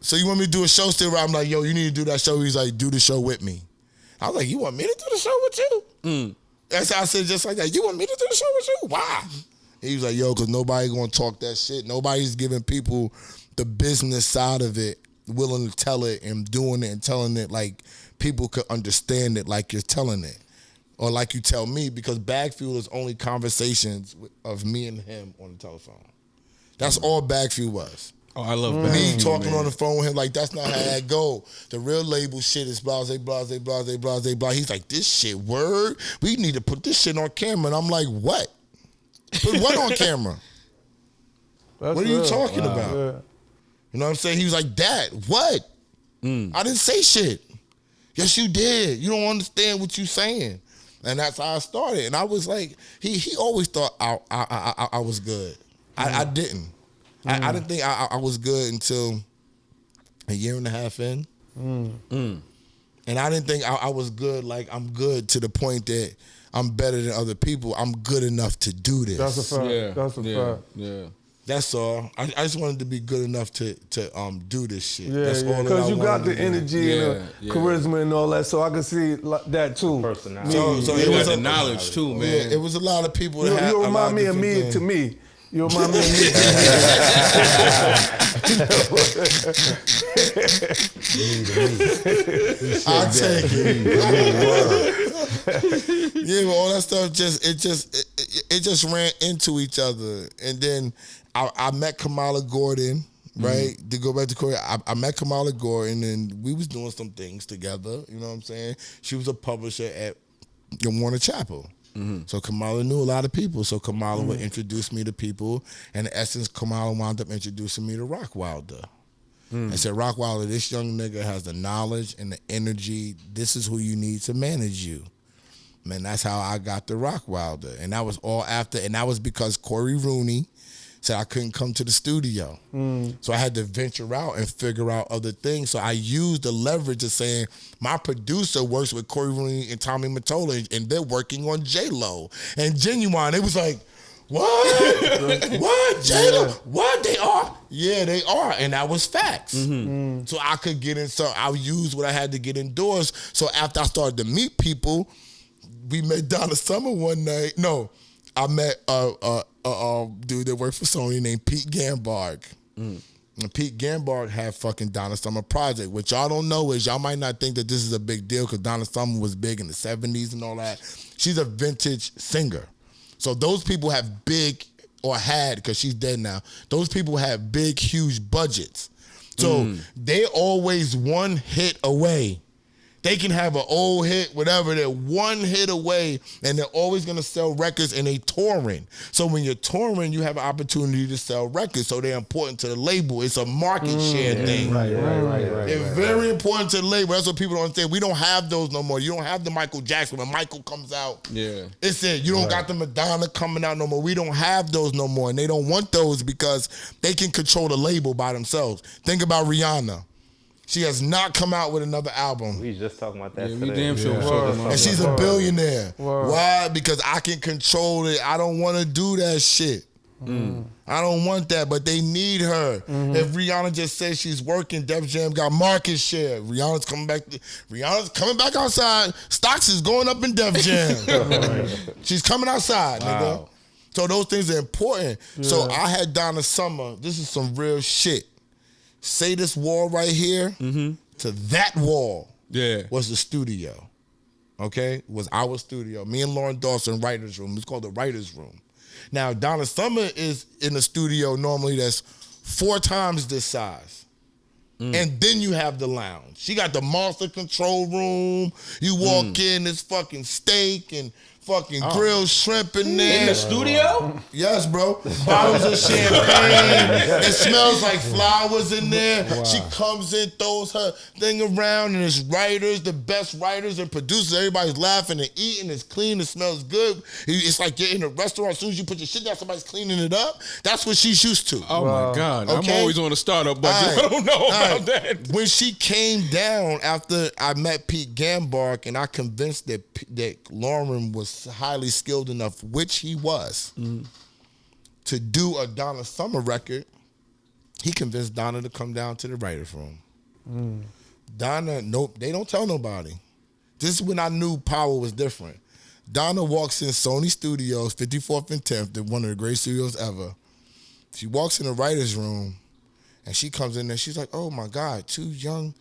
so you want me to do a show still? I'm like, yo, you need to do that show. He's like, do the show with me. I was like, you want me to do the show with you? That's how I said just like that. You want me to do the show with you? Why? He was like, yo, because nobody gonna talk that shit. Nobody's giving people the business side of it, willing to tell it and doing it and telling it like people could understand it like you're telling it. Or like you tell me, because Bagfuel is only conversations of me and him on the telephone. That's all Bagfuel was. Oh, I love Bagfuel. Me talking on the phone with him, like, that's not how that go. The real label shit is blase, blase, blase, blase, blase. He's like, this shit, word? We need to put this shit on camera. And I'm like, what? Put what on camera? What are you talking about? Yeah. You know what I'm saying? He was like, Dad, what? I didn't say shit. Yes, you did. You don't understand what you're saying. And that's how I started. And I was like, he always thought I was good. I didn't. I didn't think I was good until a year and a half in. And I didn't think I was good, like I'm good to the point that I'm better than other people. I'm good enough to do this. That's a fact. Yeah. That's a fact. Yeah. That's all. I just wanted to be good enough to do this shit. Yeah, That's all. because you got the wanted to do. energy and the charisma and all that, so I can see that too. Personality. So You it got was the a knowledge too, man. Yeah, it was a lot of people. You, that had you a lot remind me of different me things. to me. You remind me of me. I take it. Yeah, but all that stuff just ran into each other, and then I met Kamala Gordon. Right, to go back to Corey, I met Kamala Gordon, and we was doing some things together. You know what I'm saying? She was a publisher at Warner Chappell. So Kamala knew a lot of people. So Kamala would introduce me to people. And in essence, Kamala wound up introducing me to Rockwilder. I said, Rockwilder, this young nigga has the knowledge and the energy. This is who you need to manage you. Man, that's how I got to Rockwilder. And that was all after, and that was because Corey Rooney said I couldn't come to the studio. So I had to venture out and figure out other things. So I used the leverage of saying, my producer works with Corey Rooney and Tommy Motola, and they're working on J-Lo. And Genuine, it was like, what? What? J-Lo? Yeah. What? They are? Yeah, they are. And that was facts. So I could get in, so I used what I had to get indoors. So after I started to meet people, we met Donna Summer one night. No, I met a dude that worked for Sony named Pete Gambarg. And Pete Gambarg had fucking Donna Summer Project. What y'all don't know is y'all might not think that this is a big deal because Donna Summer was big in the 70s and all that. She's a vintage singer. So those people have big, or had, because she's dead now, those people have big, huge budgets. So they always one hit away. They can have an old hit, whatever, they're one hit away, and they're always gonna sell records, and they touring. So when you're touring, you have an opportunity to sell records, so they're important to the label. It's a market share thing. Right. They're very important to the label. That's what people don't understand. We don't have those no more. You don't have the Michael Jackson. When Michael comes out, it's it. You don't got the Madonna coming out no more. We don't have those no more, and they don't want those because they can control the label by themselves. Think about Rihanna. She has not come out with another album. We just talking about that today. We damn sure was talking about and she's a billionaire. Why? Because I can control it. I don't want to do that shit. I don't want that, but they need her. If Rihanna just says she's working, Def Jam got market share. Rihanna's coming back outside. Stocks is going up in Def Jam. She's coming outside, nigga. So those things are important. So I had Donna Summer. This is some real shit. Say this wall right here to that wall was the studio. Okay? Was our studio. Me and Lauren Dawson, writer's room. It's called the writer's room. Now, Donna Summer is in the studio normally that's 4 times this size. And then you have the lounge. She got the monster control room. You walk in, it's fucking steak and fucking grilled shrimp in there. In the studio? Yes, bro. Bottles of champagne. It smells like flowers in there. Wow. She comes in, throws her thing around, and it's writers, the best writers and producers. Everybody's laughing and eating. It's clean. It smells good. It's like you're in a restaurant. As soon as you put your shit down, somebody's cleaning it up. That's what she's used to. Oh, my God. Okay? I'm always on a startup budget. I don't know about that. When she came down after I met Pete Gambark and I convinced that Lauren was highly skilled enough, which he was, to do a Donna Summer record, he convinced Donna to come down to the writer's room. Donna, nope, they don't tell nobody. This is when I knew power was different. Donna walks in Sony Studios, 54th and 10th, one of the great studios ever. She walks in the writer's room, and she comes in there. She's like, "Oh my God, two young,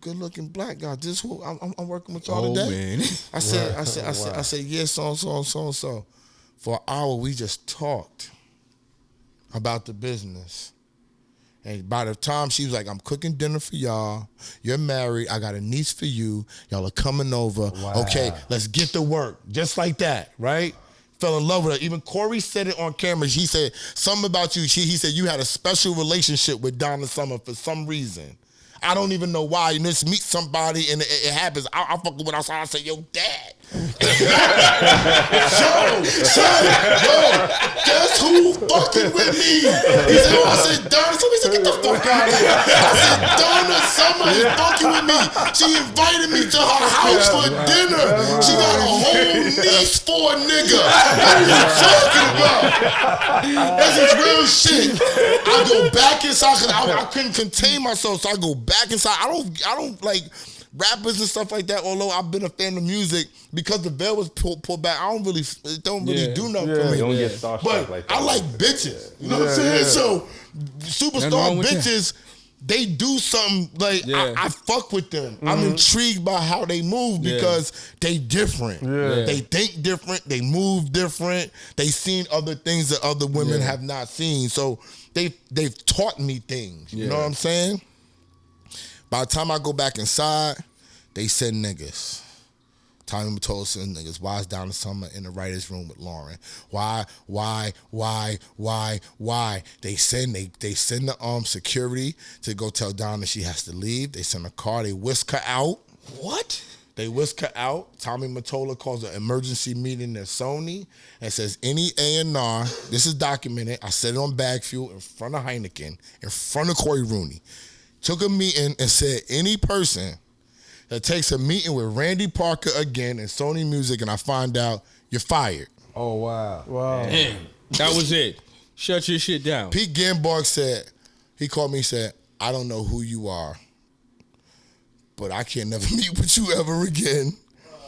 good-looking black guys. This is who I'm working with y'all today." Man. I said, yeah, so. For an hour, we just talked about the business. And by the time she was like, "I'm cooking dinner for y'all. You're married. I got a niece for you. Y'all are coming over. Wow. Okay, let's get to work." Just like that, right? Fell in love with her. Even Corey said it on camera. He said something about you. He said you had a special relationship with Donna Summer for some reason. I don't even know why. You just meet somebody and it happens. I fuck with outside. I say, "Yo, Dad." Guess who fucking with me? He said, "Oh," I said, "Donna Summer." He said, "Get the fuck out of here." I said, "Donna Summer is fucking with me. She invited me to her house for dinner. She got a whole niece for a nigga. What are you talking about?" That's just real shit. I go back inside because I couldn't contain myself, so I go back inside. I don't like rappers and stuff like that, although I've been a fan of music, because the veil was pulled back. I don't really do nothing for me. Don't get starstruck like that. I like bitches. You know what I'm saying? So superstar bitches, they do something like I fuck with them. I'm intrigued by how they move because they different. They think different. They move different. They seen other things that other women have not seen. So they've taught me things. You know what I'm saying? By the time I go back inside, they send niggas. Tommy Motola sends niggas. Why is Donna Summer in the writer's room with Lauren? Why? They send the security to go tell Donna she has to leave. They send a car. They whisk her out. What? They whisk her out. Tommy Motola calls an emergency meeting at Sony and says any A&R, this is documented, I said it on Bagfuel in front of Hynaken, in front of Corey Rooney, took a meeting and said any person that takes a meeting with Randy Parker again in Sony Music and I find out, you're fired. Oh, wow. Damn. That was it. Shut your shit down. Pete Gambark said, he called me and said, "I don't know who you are, but I can't never meet with you ever again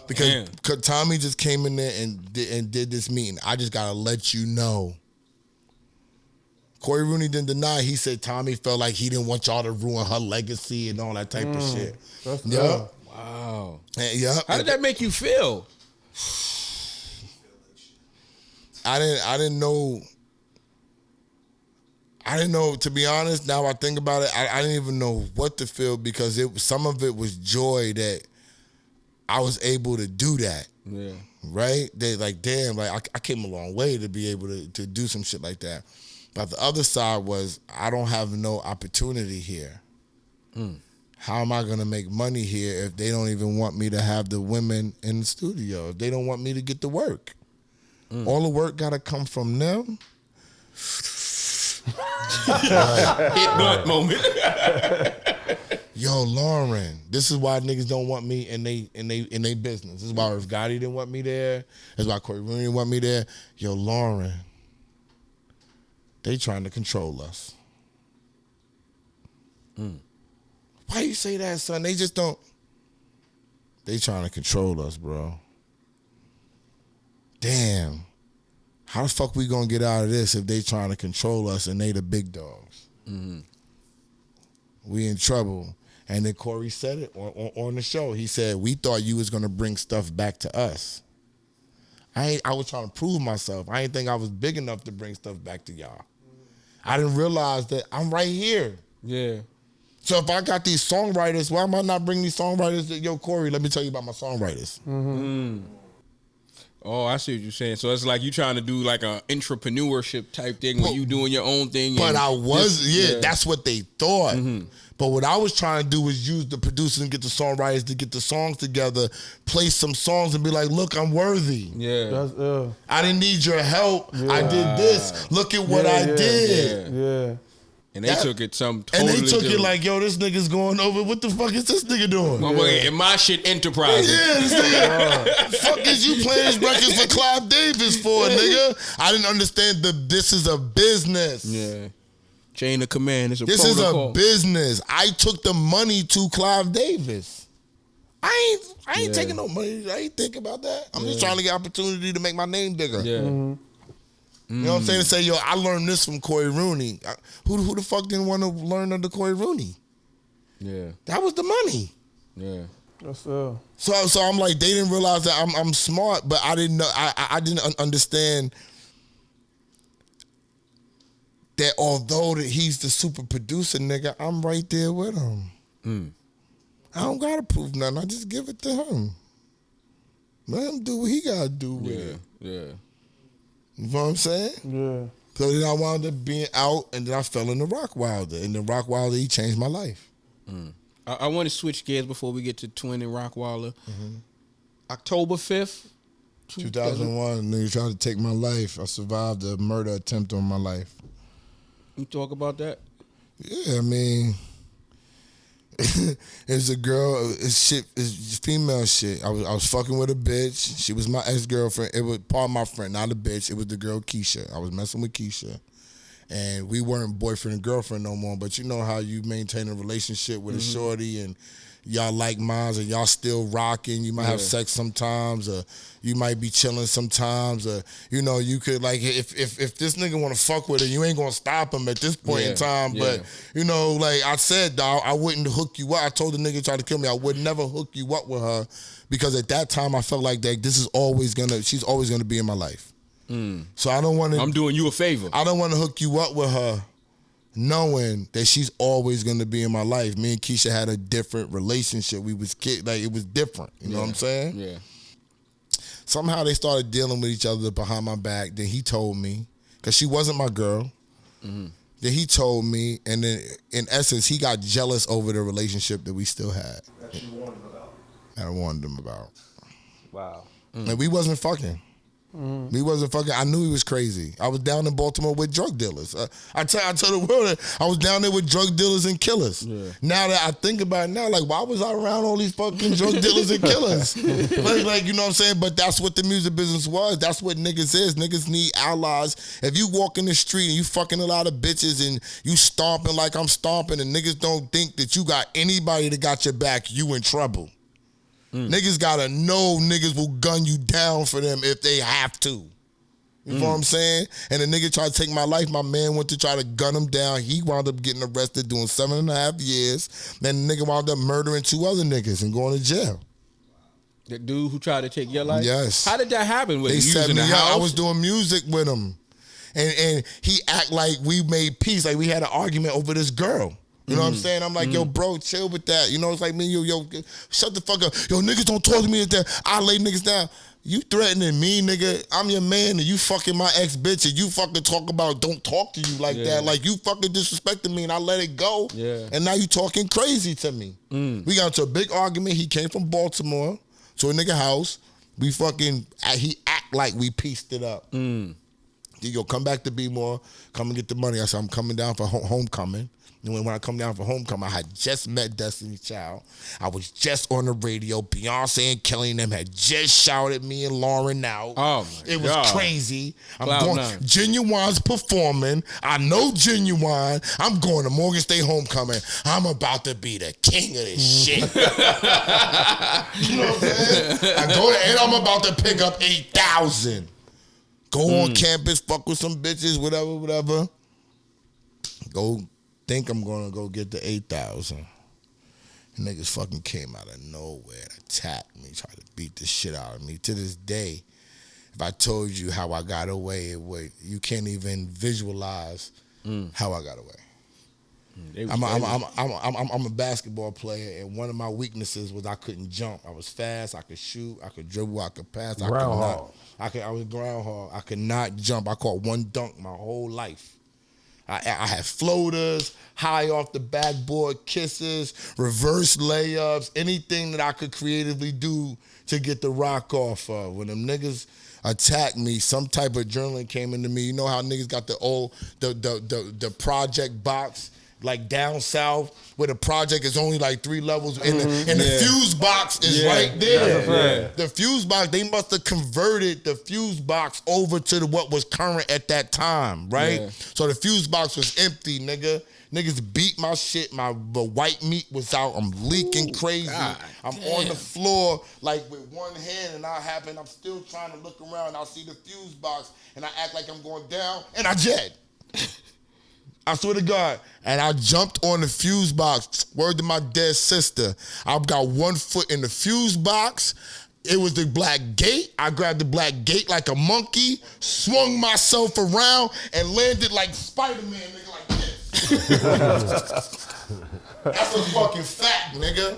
because Tommy just came in there and did this meeting. I just got to let you know." Corey Rooney didn't deny. He said Tommy felt like he didn't want y'all to ruin her legacy and all that type of shit. Yeah. Wow. Yeah. How did that make you feel? I didn't know. To be honest, now I think about it, I didn't even know what to feel because some of it was joy that I was able to do that. Yeah. Right? They like, damn, like I came a long way to be able to do some shit like that. But the other side was, I don't have no opportunity here. How am I going to make money here if they don't even want me to have the women in the studio? If they don't want me to get to work? All the work got to come from them? Hit blunt moment. Yo, Lauren, this is why niggas don't want me in they business. This is why Irv Gotti didn't want me there. This is why Corey Rooney didn't want me there. Yo, Lauren, they trying to control us. Why you say that, son? They just don't. They trying to control us, bro. Damn. How the fuck we gonna get out of this if they trying to control us and they the big dogs? We in trouble. And then Corey said it on the show. He said, "We thought you was gonna bring stuff back to us." I was trying to prove myself. I didn't think I was big enough to bring stuff back to y'all. I didn't realize that I'm right here. Yeah. So if I got these songwriters, why am I not bringing these songwriters? Yo, Corey, let me tell you about my songwriters. Oh, I see what you're saying. So it's like you trying to do like an entrepreneurship type thing where you doing your own thing. But I was, that's what they thought. Mm-hmm. But what I was trying to do was use the producers and get the songwriters to get the songs together, play some songs and be like, look, I'm worthy. Yeah. I didn't need your help. Yeah. I did this. Look at what I did. Yeah. And they took it some totally And they took different. it like, yo, this nigga's going over. What the fuck is this nigga doing? And my shit enterprising. Yeah, this nigga. Fuck is you playing records for Clive Davis for, nigga? I didn't understand this is a business. Yeah. Chain of command. It's a this protocol. is a business. I took the money to Clive Davis. I ain't taking no money. I ain't think about that. I'm just trying to get opportunity to make my name bigger. Yeah. Mm-hmm. You know what I'm saying? To say, yo, I learned this from Corey Rooney. Who the fuck didn't want to learn under Corey Rooney? Yeah. That was the money. Yeah. So I'm like, they didn't realize that I'm smart, but I didn't know. I didn't understand that although that he's the super producer, nigga, I'm right there with him. I don't gotta prove nothing. I just give it to him. Let him do what he gotta do with it. Yeah. You know what I'm saying? Yeah. So then I wound up being out, and then I fell into Rockwilder. And then Rockwilder, he changed my life. I want to switch gears before we get to Twin and Rockwilder. October 5th, 2001, nigga tried to take my life. I survived a murder attempt on my life. You talk about that? Yeah, I mean, it's a girl. It's female shit. I was fucking with a bitch. She was my ex-girlfriend. It was part of my friend, not a bitch. It was the girl Keisha. I was messing with Keisha, and we weren't boyfriend and girlfriend no more. But you know how you maintain a relationship with a shorty, and y'all like minds, and y'all still rocking. You might have sex sometimes, or you might be chilling sometimes, or you know, you could like if this nigga want to fuck with her, you ain't gonna stop him at this point in time. But you know, like I said, dog, I wouldn't hook you up. I told the nigga who tried to kill me, I would never hook you up with her, because at that time I felt like that she's always gonna be in my life. So I don't want to. I'm doing you a favor. I don't want to hook you up with her, knowing that she's always gonna be in my life. Me and Keisha had a different relationship. We was like it was different. You know what I'm saying? Yeah. Somehow they started dealing with each other behind my back. Then he told me, because she wasn't my girl. Then he told me, and then in essence, he got jealous over the relationship that we still had. That you warned him about. That I warned him about. Wow. And we wasn't fucking. We wasn't fucking. I knew he was crazy. I was down in Baltimore with drug dealers. I tell the world that I was down there with drug dealers and killers. Yeah. Now that I think about it now, like, why was I around all these fucking drug dealers and killers? like, you know what I'm saying? But that's what the music business was. That's what niggas is. Niggas need allies. If you walk in the street and you fucking a lot of bitches and you stomping like I'm stomping, and niggas don't think that you got anybody that got your back, you in trouble. Niggas gotta know niggas will gun you down for them if they have to. You know what I'm saying? And the nigga tried to take my life. My man went to try to gun him down. He wound up getting arrested, doing 7.5 years. Then the nigga wound up murdering 2 other niggas and going to jail. The dude who tried to take your life? Yes. How did that happen with They him? set In me the up. house? I was doing music with him. And he act like we made peace. Like we had an argument over this girl. You know what I'm saying? I'm like, yo, bro, chill with that. You know, it's like me, yo, shut the fuck up. Yo, niggas don't talk to me like that. I lay niggas down. You threatening me, nigga. I'm your man, and you fucking my ex-bitch, and you fucking talk about don't talk to you like that. Like, you fucking disrespecting me, and I let it go. Yeah. And now you talking crazy to me. We got into a big argument. He came from Baltimore to a nigga house. We fucking, he act like we pieced it up. Yo, come back to B-More. Come and get the money. I said, I'm coming down for homecoming. And when I come down for homecoming, I had just met Destiny's Child. I was just on the radio. Beyonce and Kelly and them had just shouted me and Lauren out. Oh, my It was God. crazy. I'm Cloud going. nine. Genuine's performing. I know Genuine. I'm going to Morgan State homecoming. I'm about to be the king of this shit. You know what I'm saying? I go there and I'm about to pick up 8,000. Go on campus, fuck with some bitches, whatever. Go think I'm gonna go get the 8,000. Niggas fucking came out of nowhere and attacked me, tried to beat the shit out of me. To this day, if I told you how I got away, you can't even visualize how I got away. I'm a basketball player, and one of my weaknesses was I couldn't jump. I was fast. I could shoot. I could dribble. I could pass. I was groundhog. I could not jump. I caught one dunk my whole life. I had floaters, high off the backboard kisses, reverse layups, anything that I could creatively do to get the rock off of. When them niggas attacked me, some type of adrenaline came into me. You know how niggas got the project box, like down south, where the project is only like 3 levels, and the fuse box is right there. The fuse box, they must have converted the fuse box over to what was current at that time, right? Yeah. So the fuse box was empty, nigga. Niggas beat my shit. The white meat was out. I'm leaking crazy. I'm on the floor like with one hand, and I'm still trying to look around. I see the fuse box, and I act like I'm going down, and I jet. I swear to God. And I jumped on the fuse box. Word to my dead sister. I've got 1 foot in the fuse box. It was the black gate. I grabbed the black gate like a monkey, swung myself around, and landed like Spider-Man, nigga, like this. That's a fucking fact, nigga.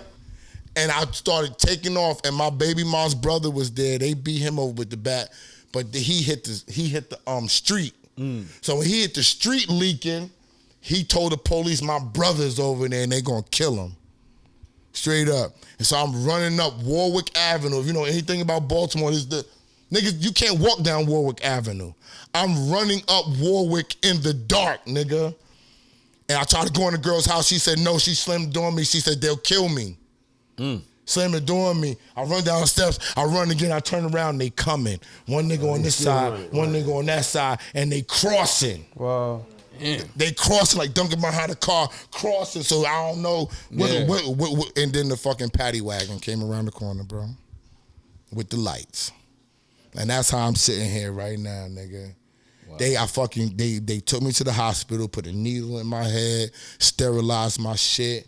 And I started taking off, and my baby mom's brother was there. They beat him over with the bat, but he hit the street. So when he hit the street leaking, he told the police my brother's over there and they gonna kill him. Straight up. And so I'm running up Warwick Avenue. If you know anything about Baltimore, niggas, you can't walk down Warwick Avenue. I'm running up Warwick in the dark, nigga. And I tried to go in the girl's house. She said no. She slammed the door on me. She said they'll kill me. Slam the door on me. I run down the steps. I run again. I turn around. They coming. One nigga on this side, one nigga on that side, and they crossing. Wow. They crossing like dunking behind a car, crossing. So I don't know what. And then the fucking paddy wagon came around the corner, bro, with the lights. And that's how I'm sitting here right now, nigga. Wow. They took me to the hospital, put a needle in my head, sterilized my shit.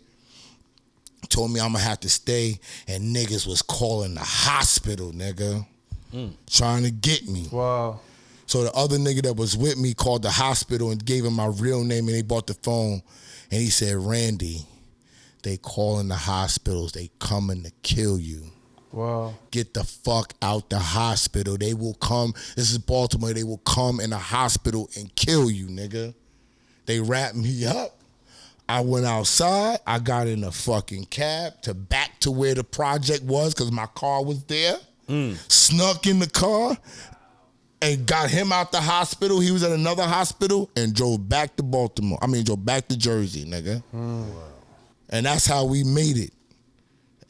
Told me I'm gonna have to stay, and niggas was calling the hospital, nigga, trying to get me. Wow. So the other nigga that was with me called the hospital and gave him my real name, and they bought the phone, and he said, Randy, they calling the hospitals, they coming to kill you. Wow. Get the fuck out the hospital. They will come, this is Baltimore, they will come in the hospital and kill you, nigga. They wrapped me up. I went outside. I got in a fucking cab back to where the project was because my car was there. Snuck in the car and got him out the hospital. He was at another hospital and drove back to Baltimore. Drove back to Jersey, nigga. Wow. And that's how we made it.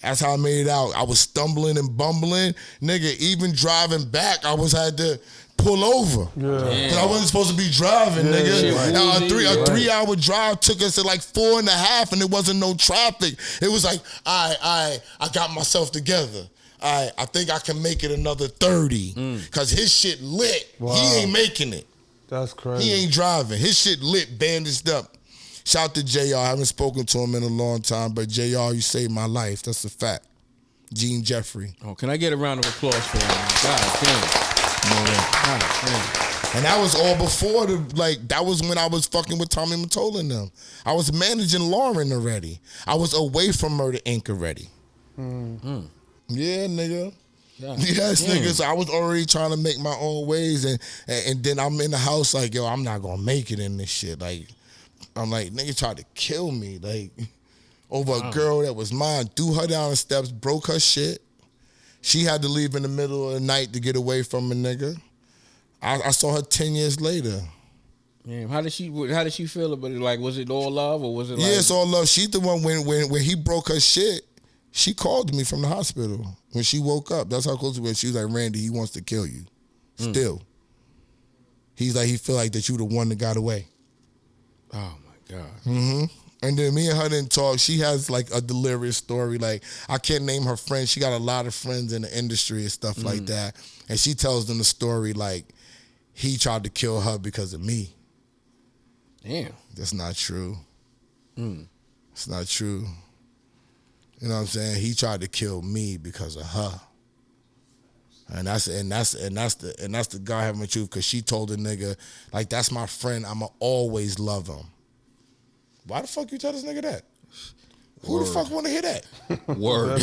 That's how I made it out. I was stumbling and bumbling. Nigga, even driving back, I had to pull over. Because I wasn't supposed to be driving, nigga. A 3-hour drive took us to like 4.5, and there wasn't no traffic. It was like, I got myself together. I think I can make it another 30. Because his shit lit. Wow. He ain't making it. That's crazy. He ain't driving. His shit lit, bandaged up. Shout to JR. I haven't spoken to him in a long time, but JR, you saved my life. That's a fact. Gene Jeffrey. Oh, can I get a round of applause for him? God damn. And that was all before that was when I was fucking with Tommy Motola and them. I was managing Lauren already. I was away from Murder Inc. already. Yeah, nigga. Yes, nigga. So I was already trying to make my own ways, and then I'm in the house like, yo, I'm not gonna make it in this shit. Like, I'm like, nigga tried to kill me, like, over a girl that was mine. Threw her down the steps, broke her shit. She had to leave in the middle of the night to get away from a nigga. I saw her 10 years later. Yeah, how did she feel about it? Like, was it all love or was it like? Yeah, it's all love. She's the one when he broke her shit, she called me from the hospital when she woke up. That's how close we were. She was like, Randy, he wants to kill you. Still. He's like, he feel like that you the one that got away. Oh my God. And then me and her didn't talk. She has like a delirious story. Like, I can't name her friends. She got a lot of friends in the industry and stuff like that. And she tells them the story like he tried to kill her because of me. Damn. That's not true. It's not true. You know what I'm saying? He tried to kill me because of her. And that's the God having the truth, because she told the nigga, like, that's my friend. I'ma always love him. Why the fuck you tell this nigga that? Who the fuck want to hear that? Word.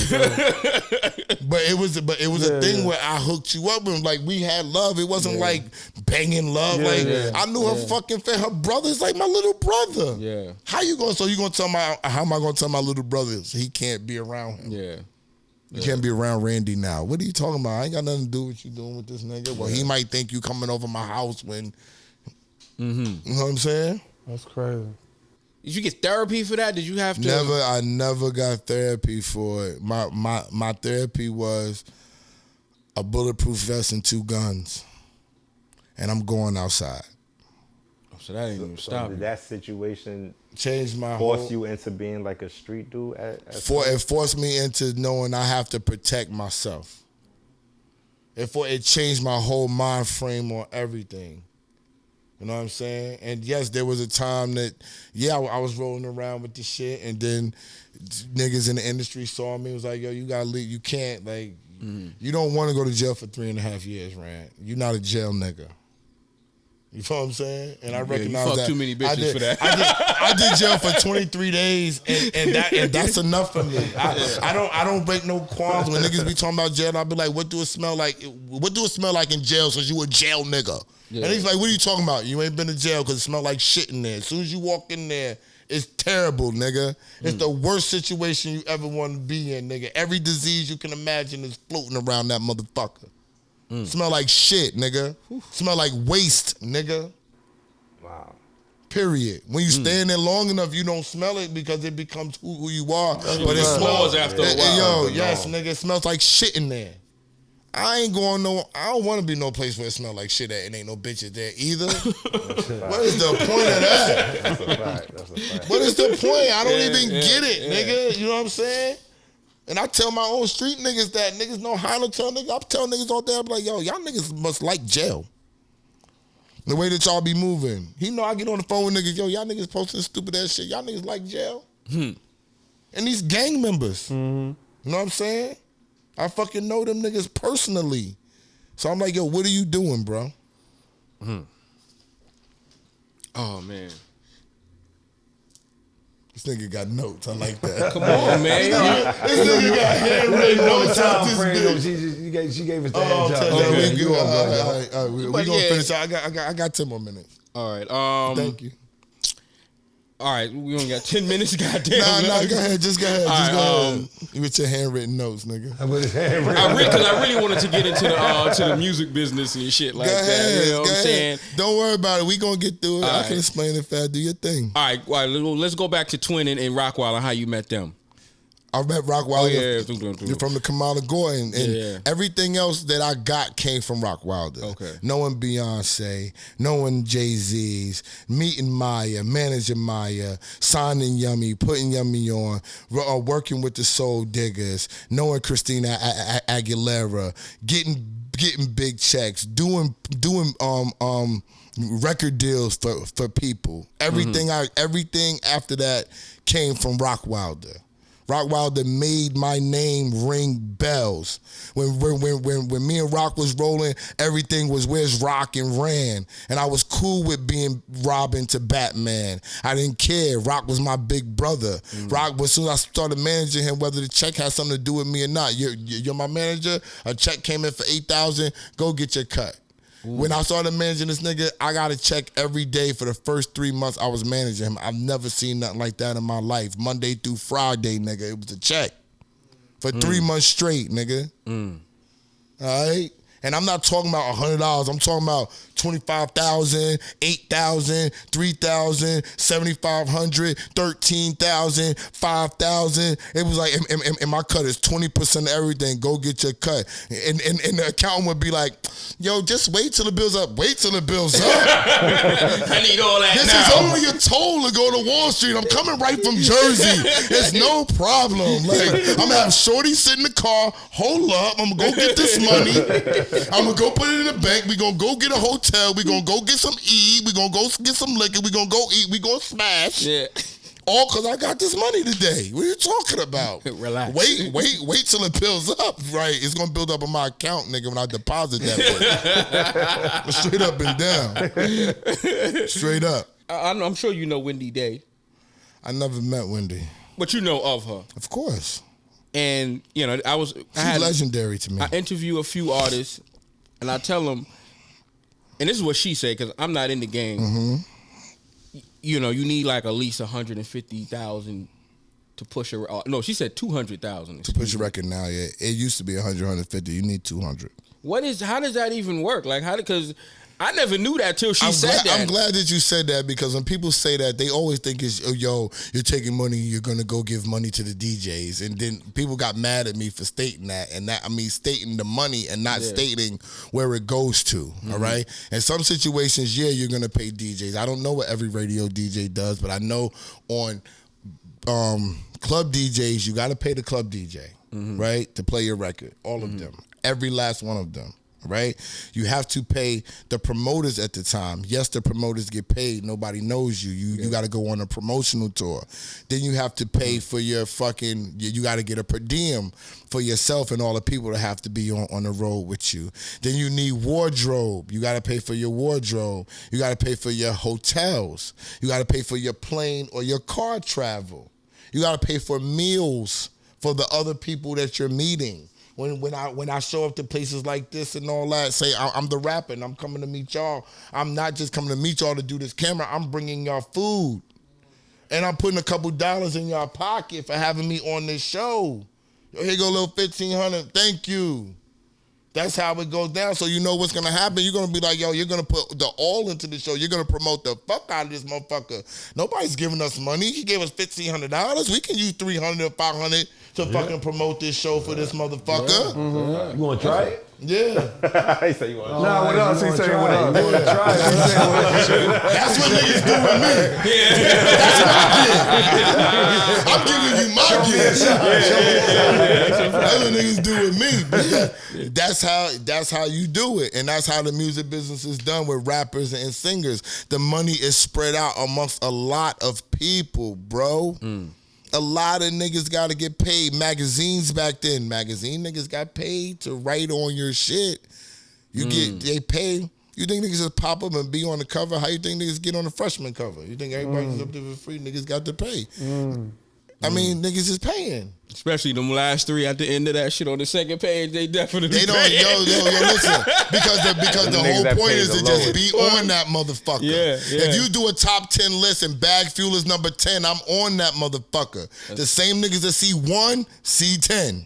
But it was a thing where I hooked you up with him. Like, we had love. It wasn't like banging love. I knew her fucking her brother's like my little brother. Yeah. How am I gonna tell my little brother he can't be around him? Yeah. You can't be around Randy now. What are you talking about? I ain't got nothing to do with you doing with this nigga. Well, he might think you coming over my house when you know what I'm saying? That's crazy. Did you get therapy for that? Did you have to? I never got therapy for it. My therapy was a bulletproof vest and 2 guns. And I'm going outside. So that ain't even stop. Did that situation change my force you into being like a street dude? It forced me into knowing I have to protect myself. It changed my whole mind frame on everything. You know what I'm saying? And yes, there was a time that, I was rolling around with this shit, and then niggas in the industry saw me, was like, yo, you gotta leave. You can't, like, you don't want to go to jail for 3.5 years, Rand. You're not a jail nigga. You know what I'm saying? And I recognize you that. Too many bitches for that. I did jail for 23 days, and that's enough for me. I don't break no qualms when niggas be talking about jail. I'll be like, what do it smell like? What do it smell like in jail? Since you a jail nigga. Yeah. And he's like, what are you talking about? You ain't been to jail because it smell like shit in there. As soon as you walk in there, it's terrible, nigga. It's the worst situation you ever want to be in, nigga. Every disease you can imagine is floating around that motherfucker. Smell like shit, nigga. Smell like waste, nigga. Wow. Period. When you stay in there long enough, you don't smell it because it becomes who you are. But it smells after a while. Nigga, it smells like shit in there. I don't want to be no place where it smells like shit at and ain't no bitches there either. What is the point of that? That's a fact. What is the point? I don't even get it, nigga. You know what I'm saying? And I tell my own street niggas that. Niggas know how to tell niggas. I tell niggas all day, I'm like, yo, y'all niggas must like jail. The way that y'all be moving. He know I get on the phone with niggas, yo, y'all niggas posting stupid ass shit. Y'all niggas like jail? And these gang members. You know what I'm saying? I fucking know them niggas personally. So I'm like, yo, what are you doing, bro? Oh, man. This nigga got notes. I like that. Come on, man. This nigga got handwritten notes out this bitch. She gave us the heads up. We gonna finish. I got 10 more minutes. All right. Thank you. All right, we only got 10 minutes, goddamn. Nah, go ahead. Just go ahead. All just go right, ahead. With your handwritten notes, nigga. Because I really wanted to get into the music business and shit like that. You know what I'm saying? Don't worry about it. We gonna get through it. I can explain it fast. Do your thing. All right, let's go back to Twin and Rockwilder and how you met them. I met Rockwilder from the Kamala Gordon, and everything else that I got came from Rockwilder. Okay. Knowing Beyonce, knowing Jay-Z's, meeting Maya, managing Maya, signing Yummy, putting Yummy on, working with the Soul Diggers, knowing Christina Aguilera, getting big checks, doing record deals for people. Everything after that came from Rockwilder. Rockwilder made my name ring bells. When me and Rock was rolling, everything was where's Rock and Ran. And I was cool with being Robin to Batman. I didn't care. Rock was my big brother. Rock, as soon as I started managing him, whether the check had something to do with me or not, you're my manager, a check came in for $8,000, go get your cut. When I started managing this nigga, I got a check every day for the first 3 months I was managing him. I've never seen nothing like that in my life. Monday through Friday, nigga, it was a check. For 3 months straight, nigga. All right? And I'm not talking about $100. I'm talking about $25,000, $8,000, $3,000, $7,500, $13,000, $5,000. It was like, and my cut is 20% of everything. Go get your cut. And the accountant would be like, yo, just wait till the bill's up. Wait till the bill's up. I need all that This is only a toll to go to Wall Street. I'm coming right from Jersey. It's no problem. Like, I'm going to have Shorty sit in the car. Hold up. I'm going to go get this money. I'm going to go put it in the bank. We're going to go get a hotel. We're going to go get some eat. We're going to go get some liquor. We're going to go eat. We're going to smash. Yeah. All because I got this money today. What are you talking about? Relax. Wait till it builds up. Right. It's going to build up on my account, nigga, when I deposit that way. Straight up and down. Straight up. I'm sure you know Wendy Day. I never met Wendy. But you know of her. Of course. And, you know, She's legendary to me. I interview a few artists, and I tell them, and this is what she said, because I'm not in the game. Mm-hmm. You know, you need like at least 150,000 to push a. No, she said 200,000 to push a record now. Yeah, it used to be 100, 150. You need 200. How does that even work? Like, because I never knew that till she said that. I'm glad that you said that, because when people say that, they always think it's, oh, yo, you're taking money, you're going to go give money to the DJs. And then people got mad at me for stating that. And that, I mean, stating the money and not stating where it goes to, all right? In some situations, yeah, you're going to pay DJs. I don't know what every radio DJ does, but I know on club DJs, you got to pay the club DJ, right, to play your record. All of them. Every last one of them. Right? You have to pay the promoters at the time. Yes, the promoters get paid. Nobody knows you. You got to go on a promotional tour. Then you have to pay for your fucking, you got to get a per diem for yourself and all the people that have to be on the road with you. Then you need wardrobe. You got to pay for your wardrobe. You got to pay for your hotels. You got to pay for your plane or your car travel. You got to pay for meals for the other people that you're meeting. When I show up to places like this and all that, say I'm the rapper and I'm coming to meet y'all. I'm not just coming to meet y'all to do this camera. I'm bringing y'all food. And I'm putting a couple dollars in y'all pocket for having me on this show. Yo, here go a little $1,500. Thank you. That's how it goes down. So you know what's going to happen. You're going to be like, yo, you're going to put the all into the show. You're going to promote the fuck out of this motherfucker. Nobody's giving us money. He gave us $1,500. We can use $300 or $500 to fucking promote this show for this motherfucker. You want to try it? Yeah. He said you want to Nah, what else? He said you want to try it. That's what niggas do with me. That's what I did. I'm giving you my gift. That's what niggas do with me. That's how you do it. And that's how the music business is done with rappers and singers. The money is spread out amongst a lot of people, bro. A lot of niggas got to get paid. Magazines back then, magazine niggas got paid to write on your shit. They pay. You think niggas just pop up and be on the cover? How you think niggas get on the freshman cover? You think everybody's up there for free? Niggas got to pay. I mean, niggas is paying. Especially them last three at the end of that shit on the second page, they definitely They don't, yo, listen. Because the whole point is to just be on that motherfucker. Yeah. If you do a top 10 list and Bagfuel is number 10, I'm on that motherfucker. The same niggas that see 1, see 10.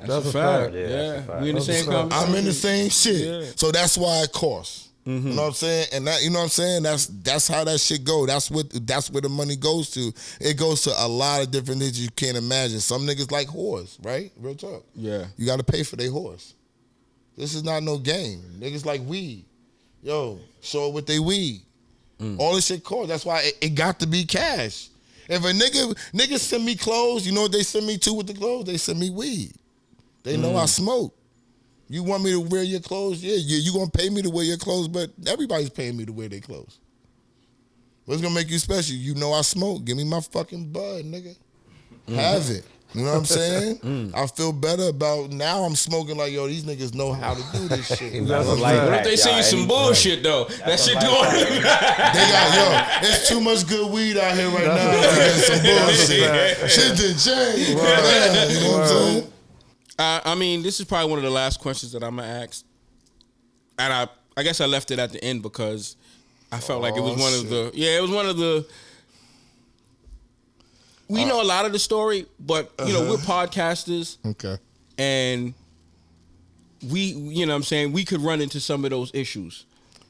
That's a fact. Yeah. We in the same company. I'm in the same shit. Yeah. So that's why it costs. You know what I'm saying? And that, you know what I'm saying? That's how that shit go. That's where the money goes to. It goes to a lot of different things you can't imagine. Some niggas like whores, right? Real talk. Yeah. You got to pay for their horse. This is not no game. Niggas like weed. Yo, show it with they weed. All this shit costs. That's why it got to be cash. If a nigga send me clothes, you know what they send me to with the clothes? They send me weed. They know I smoke. You want me to wear your clothes? Yeah, you gonna pay me to wear your clothes, but everybody's paying me to wear their clothes. What's gonna make you special? You know I smoke. Give me my fucking bud, nigga. Have it. You know what I'm saying? I feel better about now. I'm smoking like, yo, these niggas know how to do this shit. What if they send you some bullshit though? That shit doing. They got, yo, it's too much good weed out here right now. Some bullshit. Shit didn't change. You know what I'm saying? I mean, this is probably one of the last questions that I'm gonna ask, and I guess I left it at the end because I felt like it was one of the. Yeah, it was one of the. We know a lot of the story, but you know we're podcasters. Okay. And you know what I'm saying, we could run into some of those issues.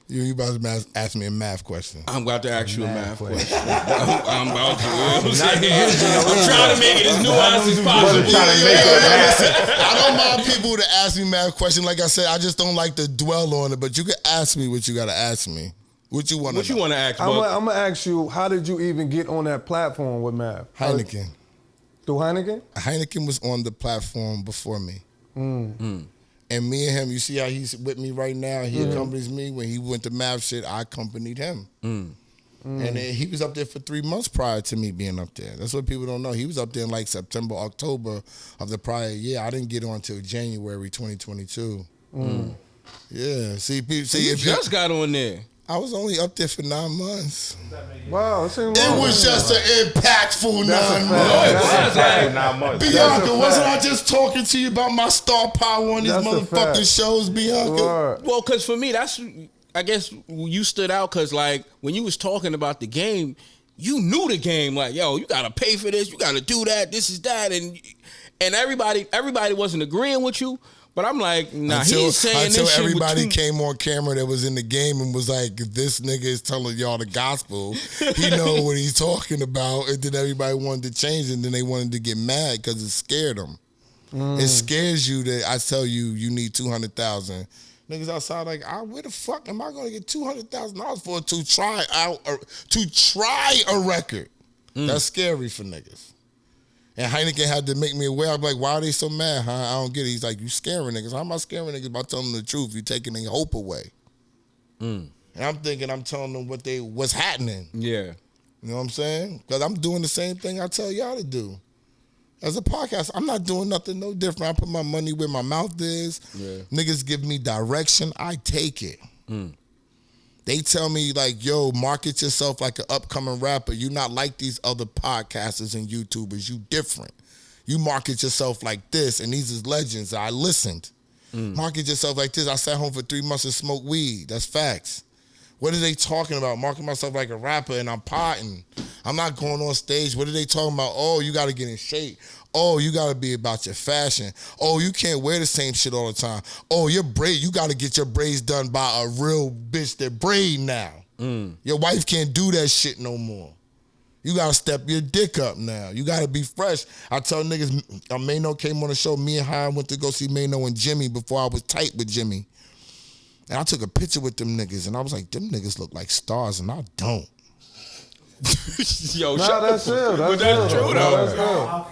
You about to ask me a math question. I'm about to ask you a math question. I'm about to. You know what I'm saying? I'm trying to make it as nuanced as possible. I don't mind people to ask me math questions. Like I said, I just don't like to dwell on it. But you can ask me what you got to ask me. What you want to What you want to ask, I'm going to ask you, how did you even get on that platform with Mav? Hynaken. Through Hynaken? Hynaken was on the platform before me. And me and him, you see how he's with me right now? He accompanies me. When he went to Mav shit, I accompanied him. And he was up there for 3 months prior to me being up there. That's what people don't know. He was up there in like September, October of the prior year. I didn't get on until January 2022. Yeah, see, you just got on there. I was only up there for 9 months. Wow, It was just an impactful 9 months. Bianca, Bianca, wasn't I just talking to you about my star power on these motherfucking shows, Bianca? Well, because for me, I guess you stood out because, like, when you was talking about the game, you knew the game. Like, yo, you got to pay for this. You got to do that. This is that. And everybody wasn't agreeing with you. But I'm like, nah, he's saying this shit. Until everybody came on camera that was in the game and was like, this nigga is telling y'all the gospel. He know what he's talking about. And then everybody wanted to change it. And then they wanted to get mad because it scared them. It scares you that I tell you need 200,000. Niggas outside like, where the fuck am I going to get $200,000 for to try a record? That's scary for niggas. And Hynaken had to make me aware. I'm like, why are they so mad? Huh? I don't get it. He's like, you scaring niggas. How am I scaring niggas by telling them the truth? You taking their hope away. And I'm thinking I'm telling them what's happening. Yeah. You know what I'm saying? Because I'm doing the same thing I tell y'all to do. As a podcast, I'm not doing nothing no different. I put my money where my mouth is. Yeah. Niggas give me direction. I take it. They tell me, like, yo, market yourself like an upcoming rapper. You not like these other podcasters and YouTubers. You different. You market yourself like this, and these is legends. I listened. Market yourself like this. I sat home for 3 months and smoked weed. That's facts. What are they talking about? Marking myself like a rapper and I'm potting. I'm not going on stage. What are they talking about? Oh, you got to get in shape. Oh, you got to be about your fashion. Oh, you can't wear the same shit all the time. Oh, your braid, you got to get your braids done by a real bitch that braid now. Your wife can't do that shit no more. You got to step your dick up now. You got to be fresh. I tell niggas, Mano came on the show. Me and Hy went to go see Mano and Jimmy before I was tight with Jimmy. And I took a picture with them niggas, and I was like, them niggas look like stars, and I don't. Yo, that's it. But that's true, though.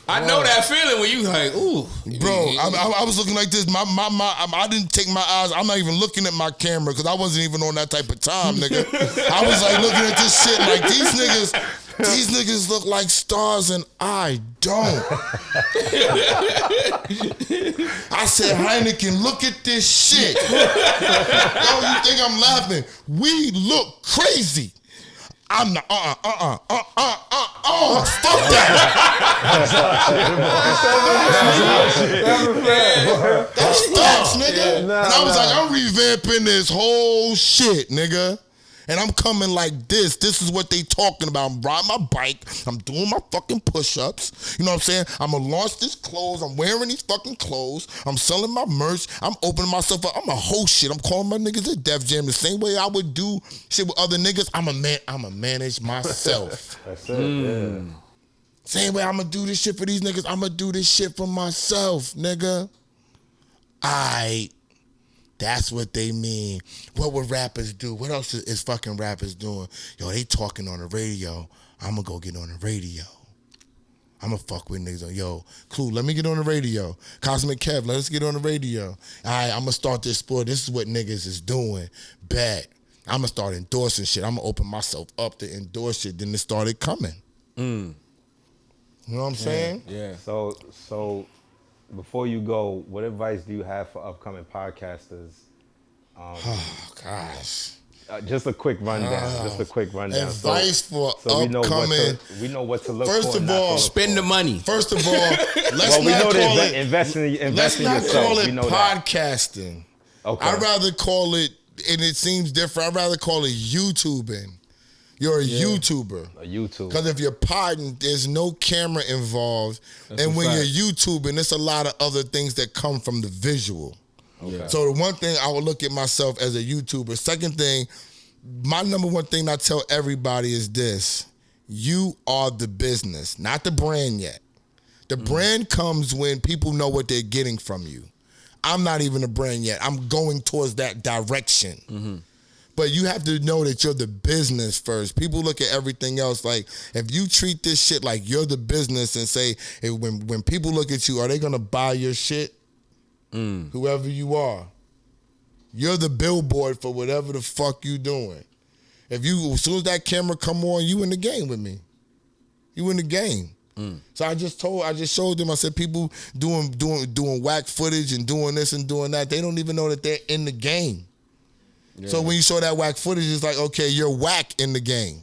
I know that feeling when you like, ooh. Bro, I was looking like this. I didn't take my eyes. I'm not even looking at my camera because I wasn't even on that type of time, nigga. I was like looking at this shit like these niggas look like stars and I don't. I said, Hynaken, look at this shit. Yo, you think I'm laughing? We look crazy. I'm not, fuck that. That's facts, nigga. And I was like, I'm revamping this whole shit, nigga. And I'm coming like this. This is what they talking about. I'm riding my bike. I'm doing my fucking push-ups. You know what I'm saying? I'm going to launch this clothes. I'm wearing these fucking clothes. I'm selling my merch. I'm opening myself up. I'm a whole shit. I'm calling my niggas at Def Jam the same way I would do shit with other niggas. I'm a manage myself. That's it, yeah. Same way I'm going to do this shit for these niggas. I'm going to do this shit for myself, nigga. That's what they mean. What would rappers do? What else is fucking rappers doing? Yo, they talking on the radio. I'm going to go get on the radio. I'm going to fuck with niggas. Yo, Clue, let me get on the radio. Cosmic Kev, let us get on the radio. All right, I'm going to start this sport. This is what niggas is doing. Bet. I'm going to start endorsing shit. I'm going to open myself up to endorse shit. Then it started coming. You know what I'm saying? Yeah. So before you go, what advice do you have for upcoming podcasters? Oh, gosh. Just a quick rundown. Advice for upcoming. We know what to look for. First of all, spend the money. First of all, let's not call it invest in yourself. Let's not call it that. podcasting. Okay. I'd rather call it, and it seems different, I'd rather call it YouTubing. You're a YouTuber. A YouTuber. Because if you're podding, there's no camera involved. And when you're YouTubing, there's a lot of other things that come from the visual. Okay. So the one thing I would look at myself as a YouTuber. Second thing, my number one thing I tell everybody is this. You are the business, not the brand yet. The brand comes when people know what they're getting from you. I'm not even a brand yet. I'm going towards that direction. But you have to know that you're the business first. People look at everything else like, if you treat this shit like you're the business and say, hey, when people look at you, are they gonna buy your shit? Whoever you are. You're the billboard for whatever the fuck you doing. As soon as that camera come on, you in the game with me. You in the game. So I just showed them, I said, people doing whack footage and doing this and doing that, they don't even know that they're in the game. Yeah. So when you show that whack footage, it's like, okay, you're whack in the game.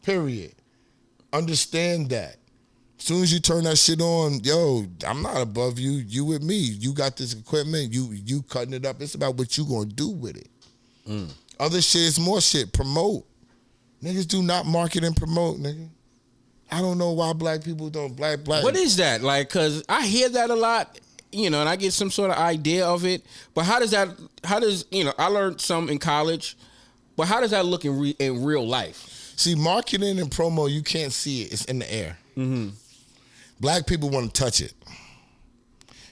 Period. Understand that. As soon as you turn that shit on, yo, I'm not above you. You with me. You got this equipment. You cutting it up. It's about what you gonna do with it. Other shit is more shit. Promote. Niggas do not market and promote, nigga. I don't know why black people don't black. What is that? Like, cause I hear that a lot, you know, and I get some sort of idea of it. But how does you know, I learned some in college, but how does that look in real life? See, marketing and promo, you can't see it. It's in the air. Black people want to touch it.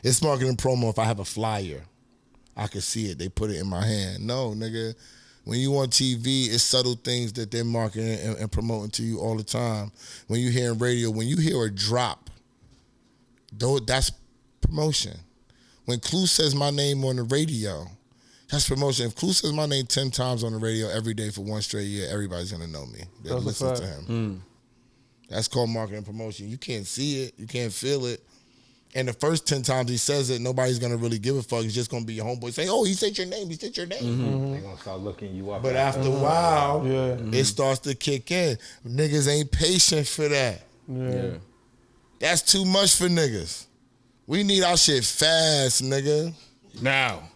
It's marketing and promo. If I have a flyer, I can see it. They put it in my hand. No, nigga. When you on TV, it's subtle things that they're marketing and promoting to you all the time. When you hear in radio, when you hear a drop, that's promotion. When Clue says my name on the radio, that's promotion. If Clue says my name 10 times on the radio every day for one straight year, everybody's going to know me. They'll listen to him. That's called marketing and promotion. You can't see it. You can't feel it. And the first 10 times he says it, nobody's going to really give a fuck. It's just going to be your homeboy saying, oh, he said your name. He said your name. They're going to start looking you up. But after a while, it starts to kick in. Niggas ain't patient for that. Yeah. That's too much for niggas. We need our shit fast, nigga. Now.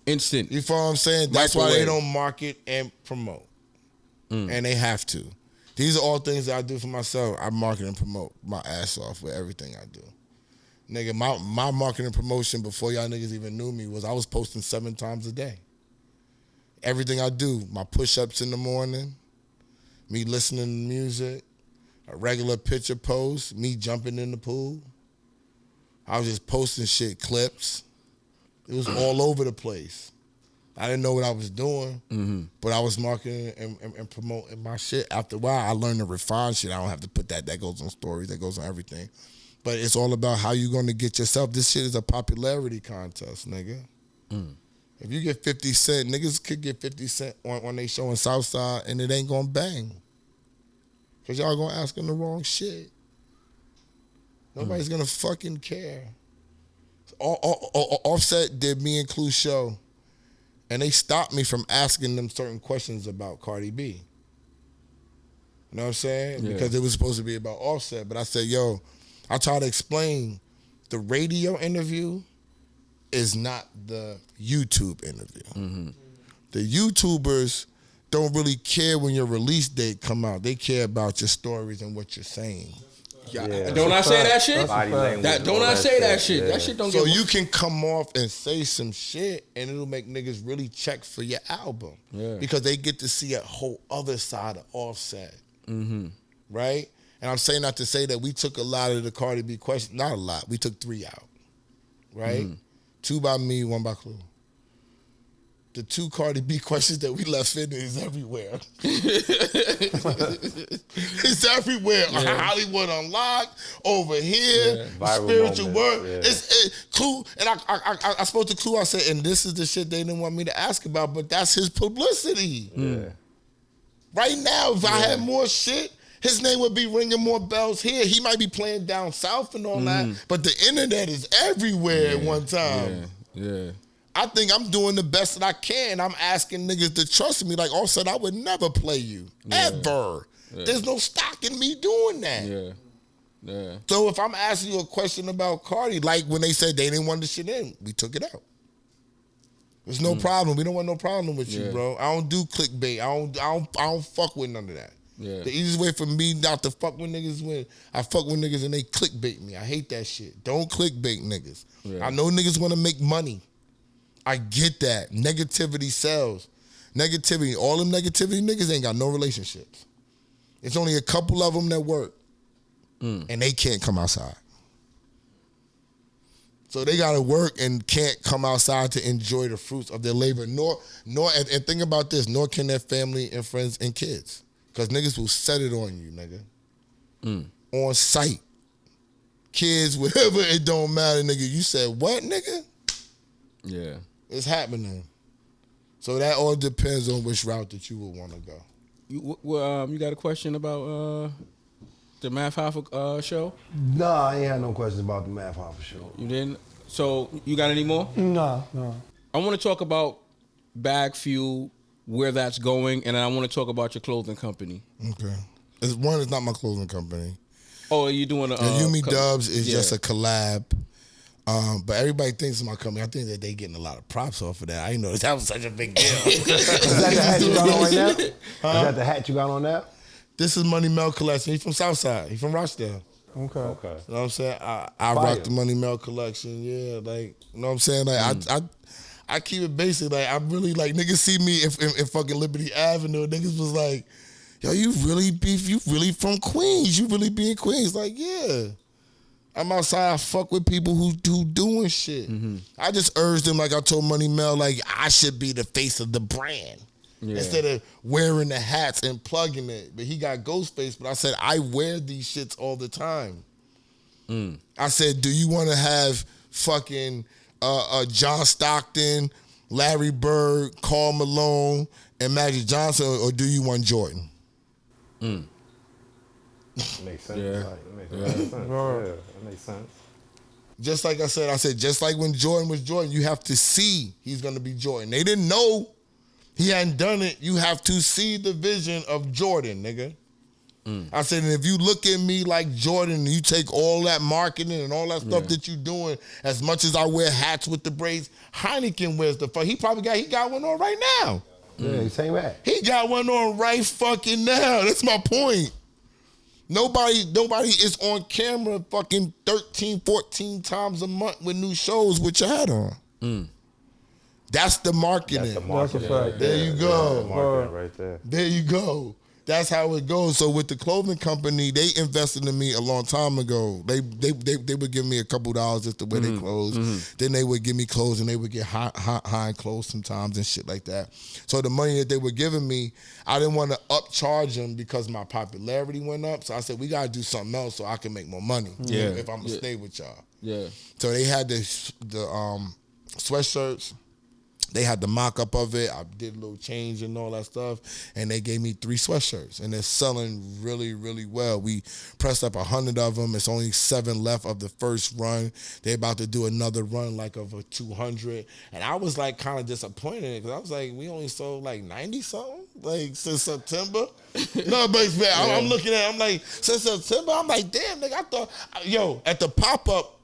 Instant. You feel what I'm saying? That's why Microwave. they don't market and promote. And they have to. These are all things that I do for myself. I market and promote my ass off with everything I do. Nigga, my marketing promotion before y'all niggas even knew me was I was posting 7 times a day. Everything I do, my push-ups in the morning, me listening to music, a regular picture post, me jumping in the pool. I was just posting shit, clips. It was all over the place. I didn't know what I was doing, but I was marketing and promoting my shit. After a while, I learned to refine shit. I don't have to put that. That goes on stories. That goes on everything. But it's all about how you going to get yourself. This shit is a popularity contest, nigga. If you get 50 Cent, niggas could get 50 Cent on they show in Southside, and it ain't going to bang. Because y'all going to ask them the wrong shit. Nobody's going to fucking care. Offset did me and Clue show, and they stopped me from asking them certain questions about Cardi B. You know what I'm saying? Yeah. Because it was supposed to be about Offset. But I said, yo, I try to explain the radio interview is not the YouTube interview. The YouTubers don't really care when your release date come out. They care about your stories and what you're saying. Yeah. Don't I say that shit? Body language, Don't all I say that shit. shit? Yeah. That shit don't So get you can come off and say some shit and it'll make niggas really check for your album. Yeah. Because they get to see a whole other side of Offset. Right? And I'm saying not to say that we took a lot of the Cardi B questions. Not a lot. We took 3 out. Right? 2 by me, 1 by Clue. The 2 Cardi B questions that we left in is everywhere. It's everywhere. Hollywood Unlocked, over here, Viral spiritual moments, work. yeah. It's Clue, and I spoke to Clue. I said, and this is the shit they didn't want me to ask about, but that's his publicity. Yeah. Right now, if I had more shit, his name would be ringing more bells here. He might be playing down south and all that, but the internet is everywhere at one time. Yeah. I think I'm doing the best that I can. I'm asking niggas to trust me. Like Offset, I would never play you. Ever. There's no stock in me doing that. Yeah. So if I'm asking you a question about Cardi, like when they said they didn't want the shit in, we took it out. There's no problem. We don't want no problem with you, bro. I don't do clickbait. I don't fuck with none of that. Yeah. The easiest way for me not to fuck with niggas when I fuck with niggas and they clickbait me. I hate that shit. Don't clickbait niggas. Yeah. I know niggas want to make money. I get that. Negativity sells. Negativity. All them negativity niggas ain't got no relationships. It's only a couple of them that work. And they can't come outside. So they gotta work and can't come outside to enjoy the fruits of their labor. Nor and think about this, nor can their family and friends and kids. Cause niggas will set it on you, nigga. On sight. Kids, whatever, it don't matter, nigga. You said what, nigga? Yeah. It's happening. So that all depends on which route that you would want to go. You got a question about the Math Hoffa show? Nah, I ain't had no questions about the Math Hoffa show. You didn't? So you got any more? Nah. I want to talk about Bagfuel, where that's going, and I want to talk about your clothing company. Okay. It's not my clothing company. Oh, are you doing a... Yumi Dubs is just a collab. But everybody thinks it's my company. I think that they getting a lot of props off of that. I didn't know that was such a big deal. Is that the hat you got on right now? Is that the hat you got on now? This is Money Mel Collection. He's from Southside. He's from Rochdale. Okay. You know what I'm saying? I rock the Money Mel Collection. Yeah, like, you know what I'm saying? Like, I keep it basic. Like, I really, like, niggas see me in fucking Liberty Avenue. Niggas was like, yo, you really from Queens. You really be in Queens. Like, yeah. I'm outside, I fuck with people who doing shit. Mm-hmm. I just urged them, like I told Money Mel, like, I should be the face of the brand. Yeah. Instead of wearing the hats and plugging it. But he got Ghostface, but I said, I wear these shits all the time. I said, do you want to have fucking John Stockton, Larry Bird, Karl Malone, and Magic Johnson, or do you want Jordan? Makes sense. Yeah. Like, that makes sense. Yeah, that makes sense. Just like I said, just like when Jordan was Jordan, you have to see he's going to be Jordan. They didn't know he hadn't done it. You have to see the vision of Jordan, nigga. I said, and if you look at me like Jordan and you take all that marketing and all that stuff that you doing, as much as I wear hats with the braids, Hynaken wears the fuck. He got one on right now. Yeah, he same hat. He got one on right fucking now. That's my point. Nobody is on camera fucking 13, 14 times a month with new shows with your hat on. That's the marketing. That's the marketing. Right there you go. The marketing right there. There you go. That's how it goes. So with the clothing company, they invested in me a long time ago. They would give me a couple $, just to wear their clothes. Then they would give me clothes, and they would get high clothes sometimes and shit like that. So the money that they were giving me, I didn't want to upcharge them because my popularity went up. So I said, we got to do something else so I can make more money if I'm going to stay with y'all. Yeah. So they had the sweatshirts. They had the mock-up of it. I did a little change and all that stuff, and they gave me 3 sweatshirts, and they're selling really, really well. We pressed up 100 of them. It's only 7 left of the first run. They're about to do another run, like, of a 200, and I was, like, kind of disappointed because I was like, we only sold, like, 90-something, like, since September. No, but I'm looking at it, I'm like, since September, I'm like, damn, nigga, I thought, at the pop-up,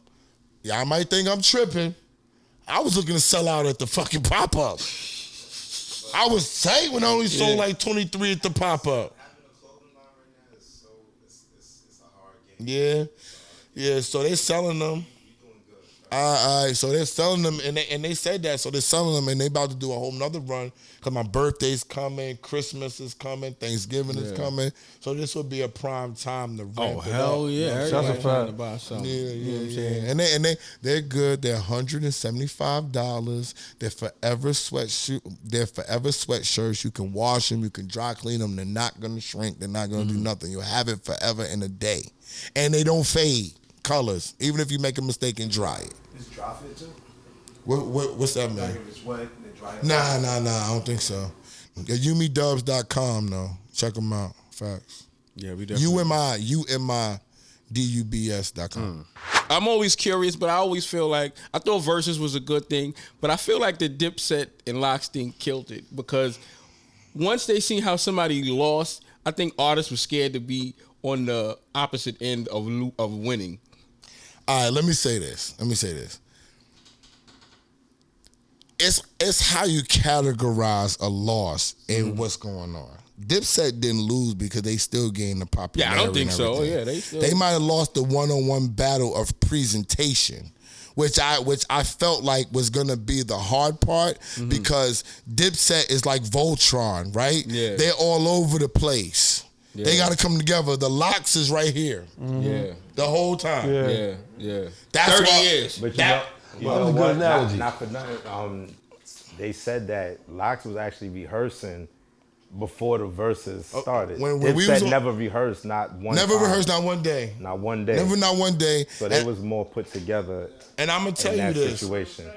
I might think I'm tripping. I was looking to sell out at the fucking pop-up. I was saying when I only sold like 23 at the pop-up. Yeah, so they're selling them. All right, so they're selling them, and they said that, so they're selling them, and they about to do a whole nother run, because my birthday's coming, Christmas is coming, Thanksgiving is coming, so this would be a prime time to ramp it up. Yeah, that's a fact. To buy something. Yeah. And they're good. They're $175. They're forever sweatshirts. You can wash them. You can dry clean them. They're not gonna shrink. They're not gonna do nothing. You'll have it forever in a day, and they don't fade colors, even if you make a mistake and dry it. Is dry fit too? What's that mean? Like if it's wet and it dry it. Nah. I don't think so. YumiDubs.com though. Check them out. Facts. Yeah, we definitely. UMIDUBS.com. I'm always curious, but I always feel like I thought Versus was a good thing, but I feel like the Dipset and Lox thing killed it because once they seen how somebody lost, I think artists were scared to be on the opposite end of winning. All right, let me say this. It's how you categorize a loss and what's going on. Dipset didn't lose because they still gained the popularity. Yeah, I don't think and so. everything. Yeah, they might have lost the one-on-one battle of presentation, which I felt like was gonna be the hard part because Dipset is like Voltron, right? Yeah. They're all over the place. Yeah. They got to come together. The Lox is right here. Yeah. The whole time. Yeah. That's 30 why, years. But that was a good analogy. Not for nothing. They said that Lox was actually rehearsing before the verses started. When Dipset we was never rehearsed, not one Never time. rehearsed, not one day. Not one day. Never, not one day. So they was more put together. And I'm gonna tell in you that this. situation.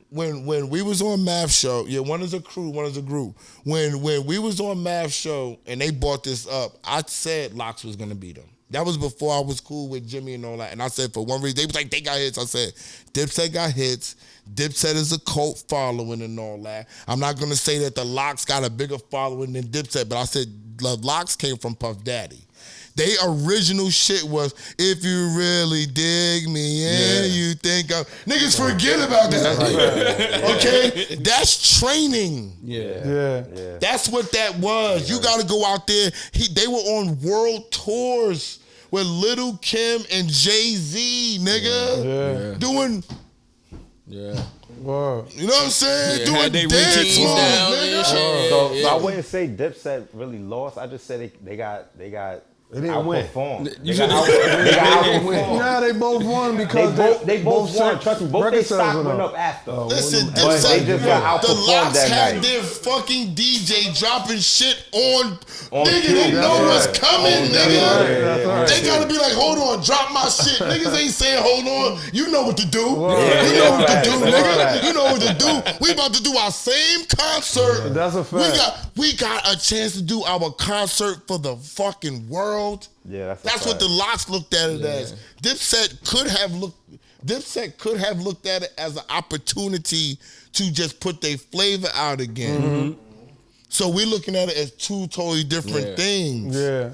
When we was on Math Show, one is a crew, one is a group. When we was on Math Show and they brought this up, I said Lox was gonna beat them. That was before I was cool with Jimmy and all that. And I said, for one reason, they was like, they got hits. I said, Dipset got hits. Dipset is a cult following and all that. I'm not going to say that the Lox got a bigger following than Dipset, but I said the Lox came from Puff Daddy. They original shit was, if you really dig me and you think I'm... Niggas forget about that. Okay? That's training. Yeah. That's what that was. You got to go out there. They were on world tours with Lil' Kim and Jay-Z, nigga. Doing... Word. You know what I'm saying? Doing Doing they dance routines moves, down nigga. and shit. So I wouldn't say Dipset really lost. I just said they got They didn't win. outperformed. You They got outperformed. Nah, they both won because They both won. Trust me, both record their sales stock went up after. Listen, But they just got the outperformed Lox that had night. their fucking DJ dropping shit on On nigga, cue. they know That's what's right. coming, nigga. That's right. They gotta be like, hold on, drop my shit. Niggas ain't saying hold on. You know what to do. Yeah, you know what to right. do, That's nigga. right. You know what to do. We about to do our same concert. That's a fact. We got a chance to do our concert for the fucking world. Yeah, that's a That's what fact. the Lox looked at it as. Dipset could have looked at it as an opportunity to just put their flavor out again. So we're looking at it as two totally different things. Yeah.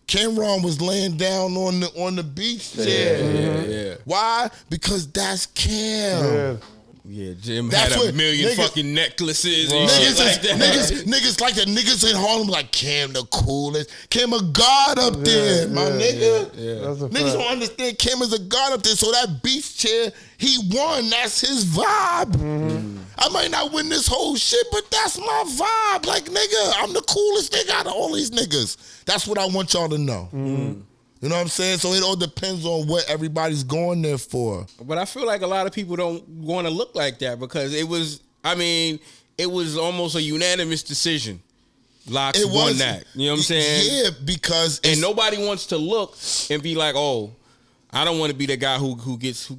Cameron was laying down on the beach chair. Why? Because that's Cam. Yeah, Jim That's had a what million niggas- fucking necklaces and Niggas, shit like that. niggas like that. Niggas in Harlem like Cam the coolest. Cam a god up there, my nigga. That's a Niggas fact. don't understand Cam is a god up there. So that beach chair, he won. That's his vibe. I might not win this whole shit, but that's my vibe. Like, nigga, I'm the coolest nigga out of all these niggas. That's what I want y'all to know. You know what I'm saying? So it all depends on what everybody's going there for. But I feel like a lot of people don't want to look like that because it was almost a unanimous decision. Lox won that. You know what I'm saying? Yeah, because And nobody wants to look and be like, oh, I don't want to be the guy who gets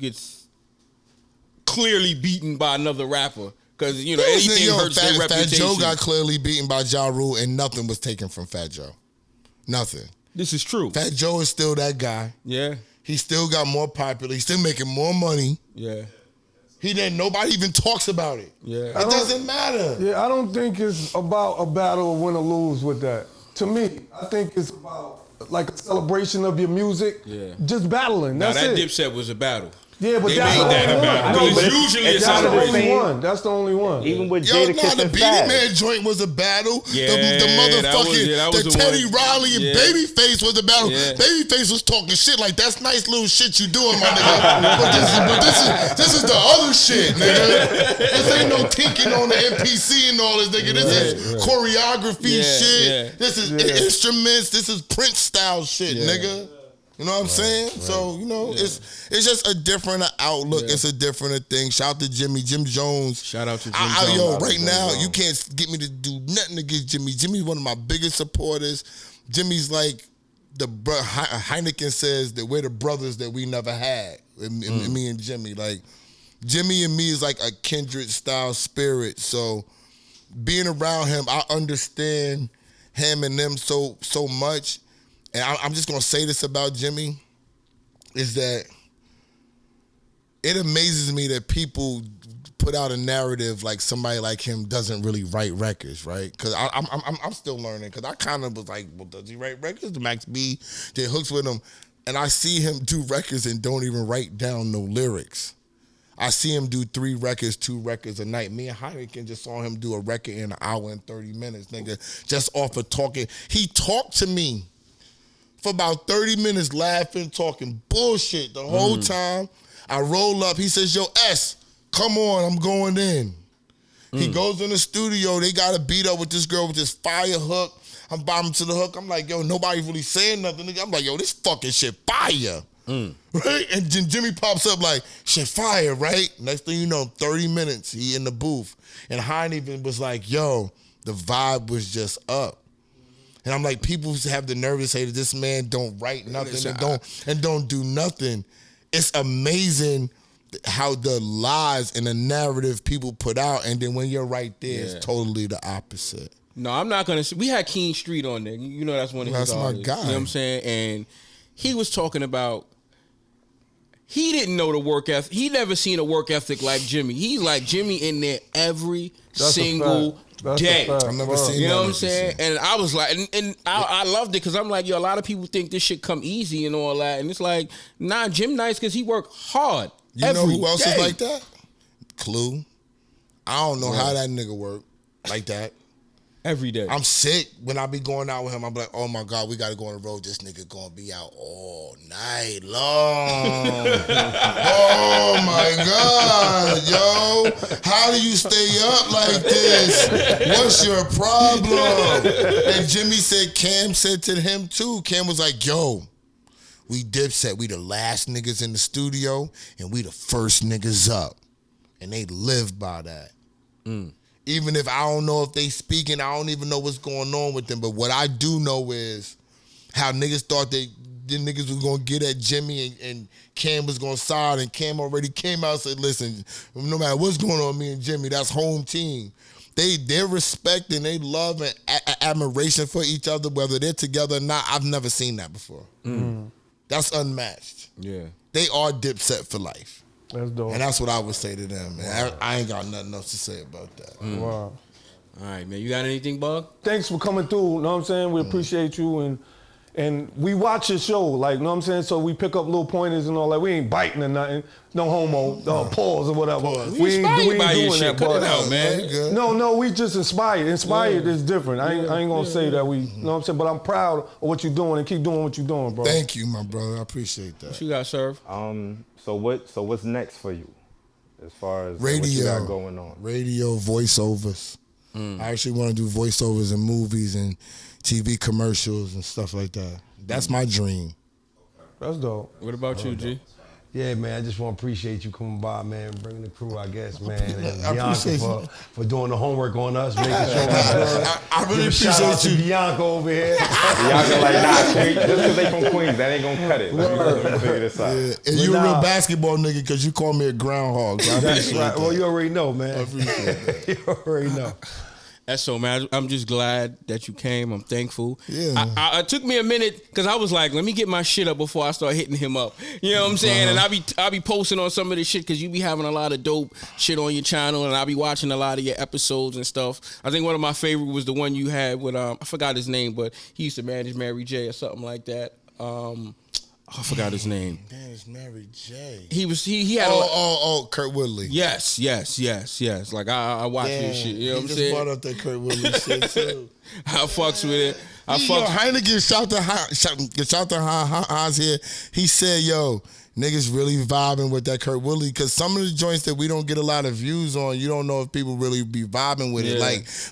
clearly beaten by another rapper. Because, you know, anything hurts their Fat reputation. Joe got clearly beaten by Ja Rule and nothing was taken from Fat Joe. Nothing. This is true. Fat Joe is still that guy. Yeah. He still got more popular. He's still making more money. Yeah. Nobody even talks about it. Yeah. It doesn't matter. Yeah, I don't think it's about a battle of win or lose with that. To me, I think it's about like a celebration of your music. Yeah. Just battling. Now That's that it. Dipset was a battle. Yeah, but They that's made the that only a one. battle. No, Because but usually it's that's the not the only same. one. That's the only one. Even with Yo, Jadakiss the and Beanie Fab. Man joint was a battle. Yeah, the that motherfucking was the the Teddy one. Riley and Yeah. Babyface was a battle. Yeah. Babyface was talking shit like that's nice little shit you doing, my nigga. but this is the other shit, nigga. This ain't no tinking on the MPC and all this, nigga. This is choreography shit. Yeah. This is instruments. This is Prince style shit, nigga. You know what I'm saying? So, you know, it's just a different outlook. It's a different thing. Shout out to Jim Jones. Shout out to Jim Jones. Yo, right now, you can't get me to do nothing against Jimmy. Jimmy's one of my biggest supporters. Jimmy's like Hynaken says that we're the brothers that we never had. Me and Jimmy. Like, Jimmy and me is like a kindred style spirit. So being around him, I understand him and them so much. And I'm just going to say this about Jimmy, is that it amazes me that people put out a narrative like somebody like him doesn't really write records, right? Because I'm still learning, because I kind of was like, well, does he write records? The Max B did hooks with him. And I see him do records and don't even write down no lyrics. I see him do 3 records, 2 records a night. Me and Hynaken just saw him do a record in an hour and 30 minutes, nigga, just off of talking. He talked to me for about 30 minutes, laughing, talking bullshit the whole time. I roll up. He says, yo, S, come on, I'm going in. He goes in the studio. They got to beat up with this girl with this fire hook. I'm bobbing to the hook. I'm like, yo, nobody really saying nothing. I'm like, yo, this fucking shit fire. Right? And then Jimmy pops up like, shit fire, right? Next thing you know, 30 minutes, he in the booth. And Hynaken was like, yo, the vibe was just up. And I'm like, people have the nerve to say that this man don't write nothing and don't do nothing. It's amazing how the lies and the narrative people put out, and then when you're right there, it's totally the opposite. No, I'm not gonna. We had Keen Street on there. You know that's one of his That's my artists. guy. You know what I'm saying? And he was talking about he didn't know the work ethic. He never seen a work ethic like Jimmy. He's like Jimmy in there every single day. I've never seen You know that what I'm nigga saying? shit. And I was like, and I loved it because I'm like, yo, a lot of people think this shit come easy and all that. And it's like, nah, Jim nice because he worked hard. You know every who else day. is like that? Clue. I don't know how that nigga work like that. Every day. I'm sick when I be going out with him. I'm like, oh my God, we got to go on the road. This nigga gonna be out all night long. Oh my God, yo. How do you stay up like this? What's your problem? And Jimmy said, Cam said to him too. Cam was like, yo, we Dipset. We the last niggas in the studio and we the first niggas up. And they live by that. Even if I don't know if they speaking, I don't even know what's going on with them. But what I do know is how niggas thought the niggas was gonna get at Jimmy and Cam was gonna side, and Cam already came out and said, listen, no matter what's going on, me and Jimmy, that's home team. Their respect and they love and admiration for each other, whether they're together or not, I've never seen that before. That's unmatched. Yeah. They are Dipset for life. That's dope. And that's what I would say to them, man. I ain't got nothing else to say about that. Wow. All right, man. You got anything, Bug? Thanks for coming through, you know what I'm saying? We appreciate you and we watch your show, like, you know what I'm saying? So we pick up little pointers and all that. We ain't biting or nothing. No homo, pause or whatever. We ain't doing that, Cut it but out, man. no, we just inspired. Inspired is different. I ain't gonna say that we, you know what I'm saying? But I'm proud of what you're doing and keep doing what you're doing, bro. Thank you, my brother. I appreciate that. What you got, Serve? So what's next for you, as far as Radio, what you got going on? Radio voiceovers. I actually want to do voiceovers in movies and TV commercials and stuff like that. That's my dream. That's dope. What about you, G? Yeah, man, I just want to appreciate you coming by, man, bringing the crew, I guess, man. And I Bianca appreciate for doing the homework on us, making sure we're good. I really Give a shout out appreciate to you. Bianca over here. Bianca like, nah, Queen, just because they from Queens, that ain't gonna cut it. Let me figure this out. Yeah, and you a real basketball nigga because you call me a groundhog. So I That's appreciate right. that. Well, you already know, man. I appreciate that. You already know. That's so, man. I'm just glad that you came. I'm thankful. Yeah. It took me a minute because I was like, let me get my shit up before I start hitting him up. You know what I'm saying? And I be posting on some of this shit because you be having a lot of dope shit on your channel, and I be watching a lot of your episodes and stuff. I think one of my favorite was the one you had with I forgot his name, but he used to manage Mary J or something like that. I forgot his name. Man, it's Mary J. He had Kurt Woodley. Yes. Like I watch this shit. You know what I'm just saying? brought up that Kurt Woodley shit too. I fucks with it. Yo, Hynaken, shout to Hans here. He said, yo, niggas really vibing with that Kurt Woodley, because some of the joints that we don't get a lot of views on, you don't know if people really be vibing with it.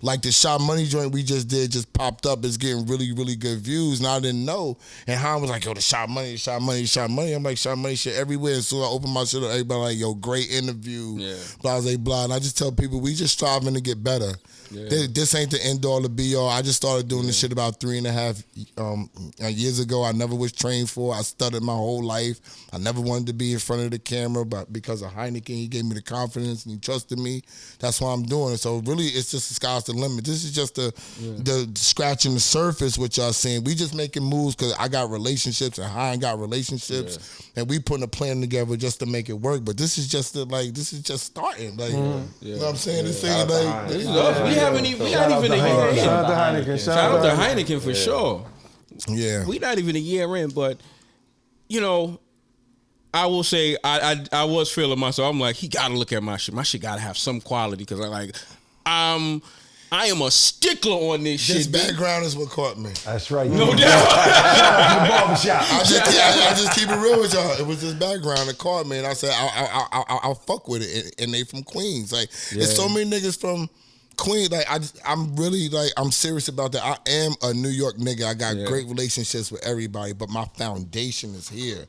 Like the Shot Money joint we just did just popped up. It's getting really, really good views, and I didn't know. And Han was like, yo, the Shot Money. I'm like, Shot Money shit everywhere. And so I open my shit up, everybody like, yo, great interview, blah, blah, blah. And I just tell people, we just striving to get better. Yeah. This ain't the end all, the be all. I just started doing this shit about 3.5 years ago. I never was trained for. I studied my whole life. I never wanted to be in front of the camera, but because of Hynaken, he gave me the confidence and he trusted me. That's why I'm doing it. So really, it's just the sky's the limit. This is just the scratching the surface, what y'all seeing. We just making moves because I got relationships and Hyne got relationships, and we putting a plan together just to make it work. But this is just starting. Like, you know what I'm saying? This ain't like this is us. We not even a year in. Shout out to Hynaken. Shout out to Hynaken for sure. Yeah. We not even a year in, but you know, I will say I was feeling myself. I'm like, he gotta look at my shit. My shit gotta have some quality because I am a stickler on this shit. This background is what caught me. That's right. No doubt. Barbershop. I just keep it real with y'all. It was this background that caught me, and I said I'll fuck with it. And they from Queens. Like, there's so many niggas from Queens. Like, I'm really like, I'm serious about that. I am a New York nigga. I got great relationships with everybody, but my foundation is here.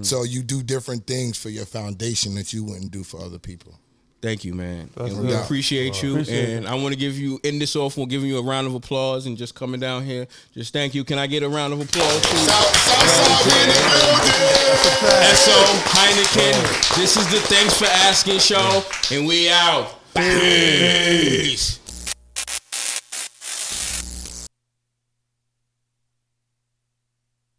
So you do different things for your foundation that you wouldn't do for other people. Thank you, man. And we appreciate you. And I want to end this off with giving you a round of applause and just coming down here. Just thank you. Can I get a round of applause? Southside, we in the building. Esso, Hynaken. This is the Thanks for Asking show, and we out. Peace.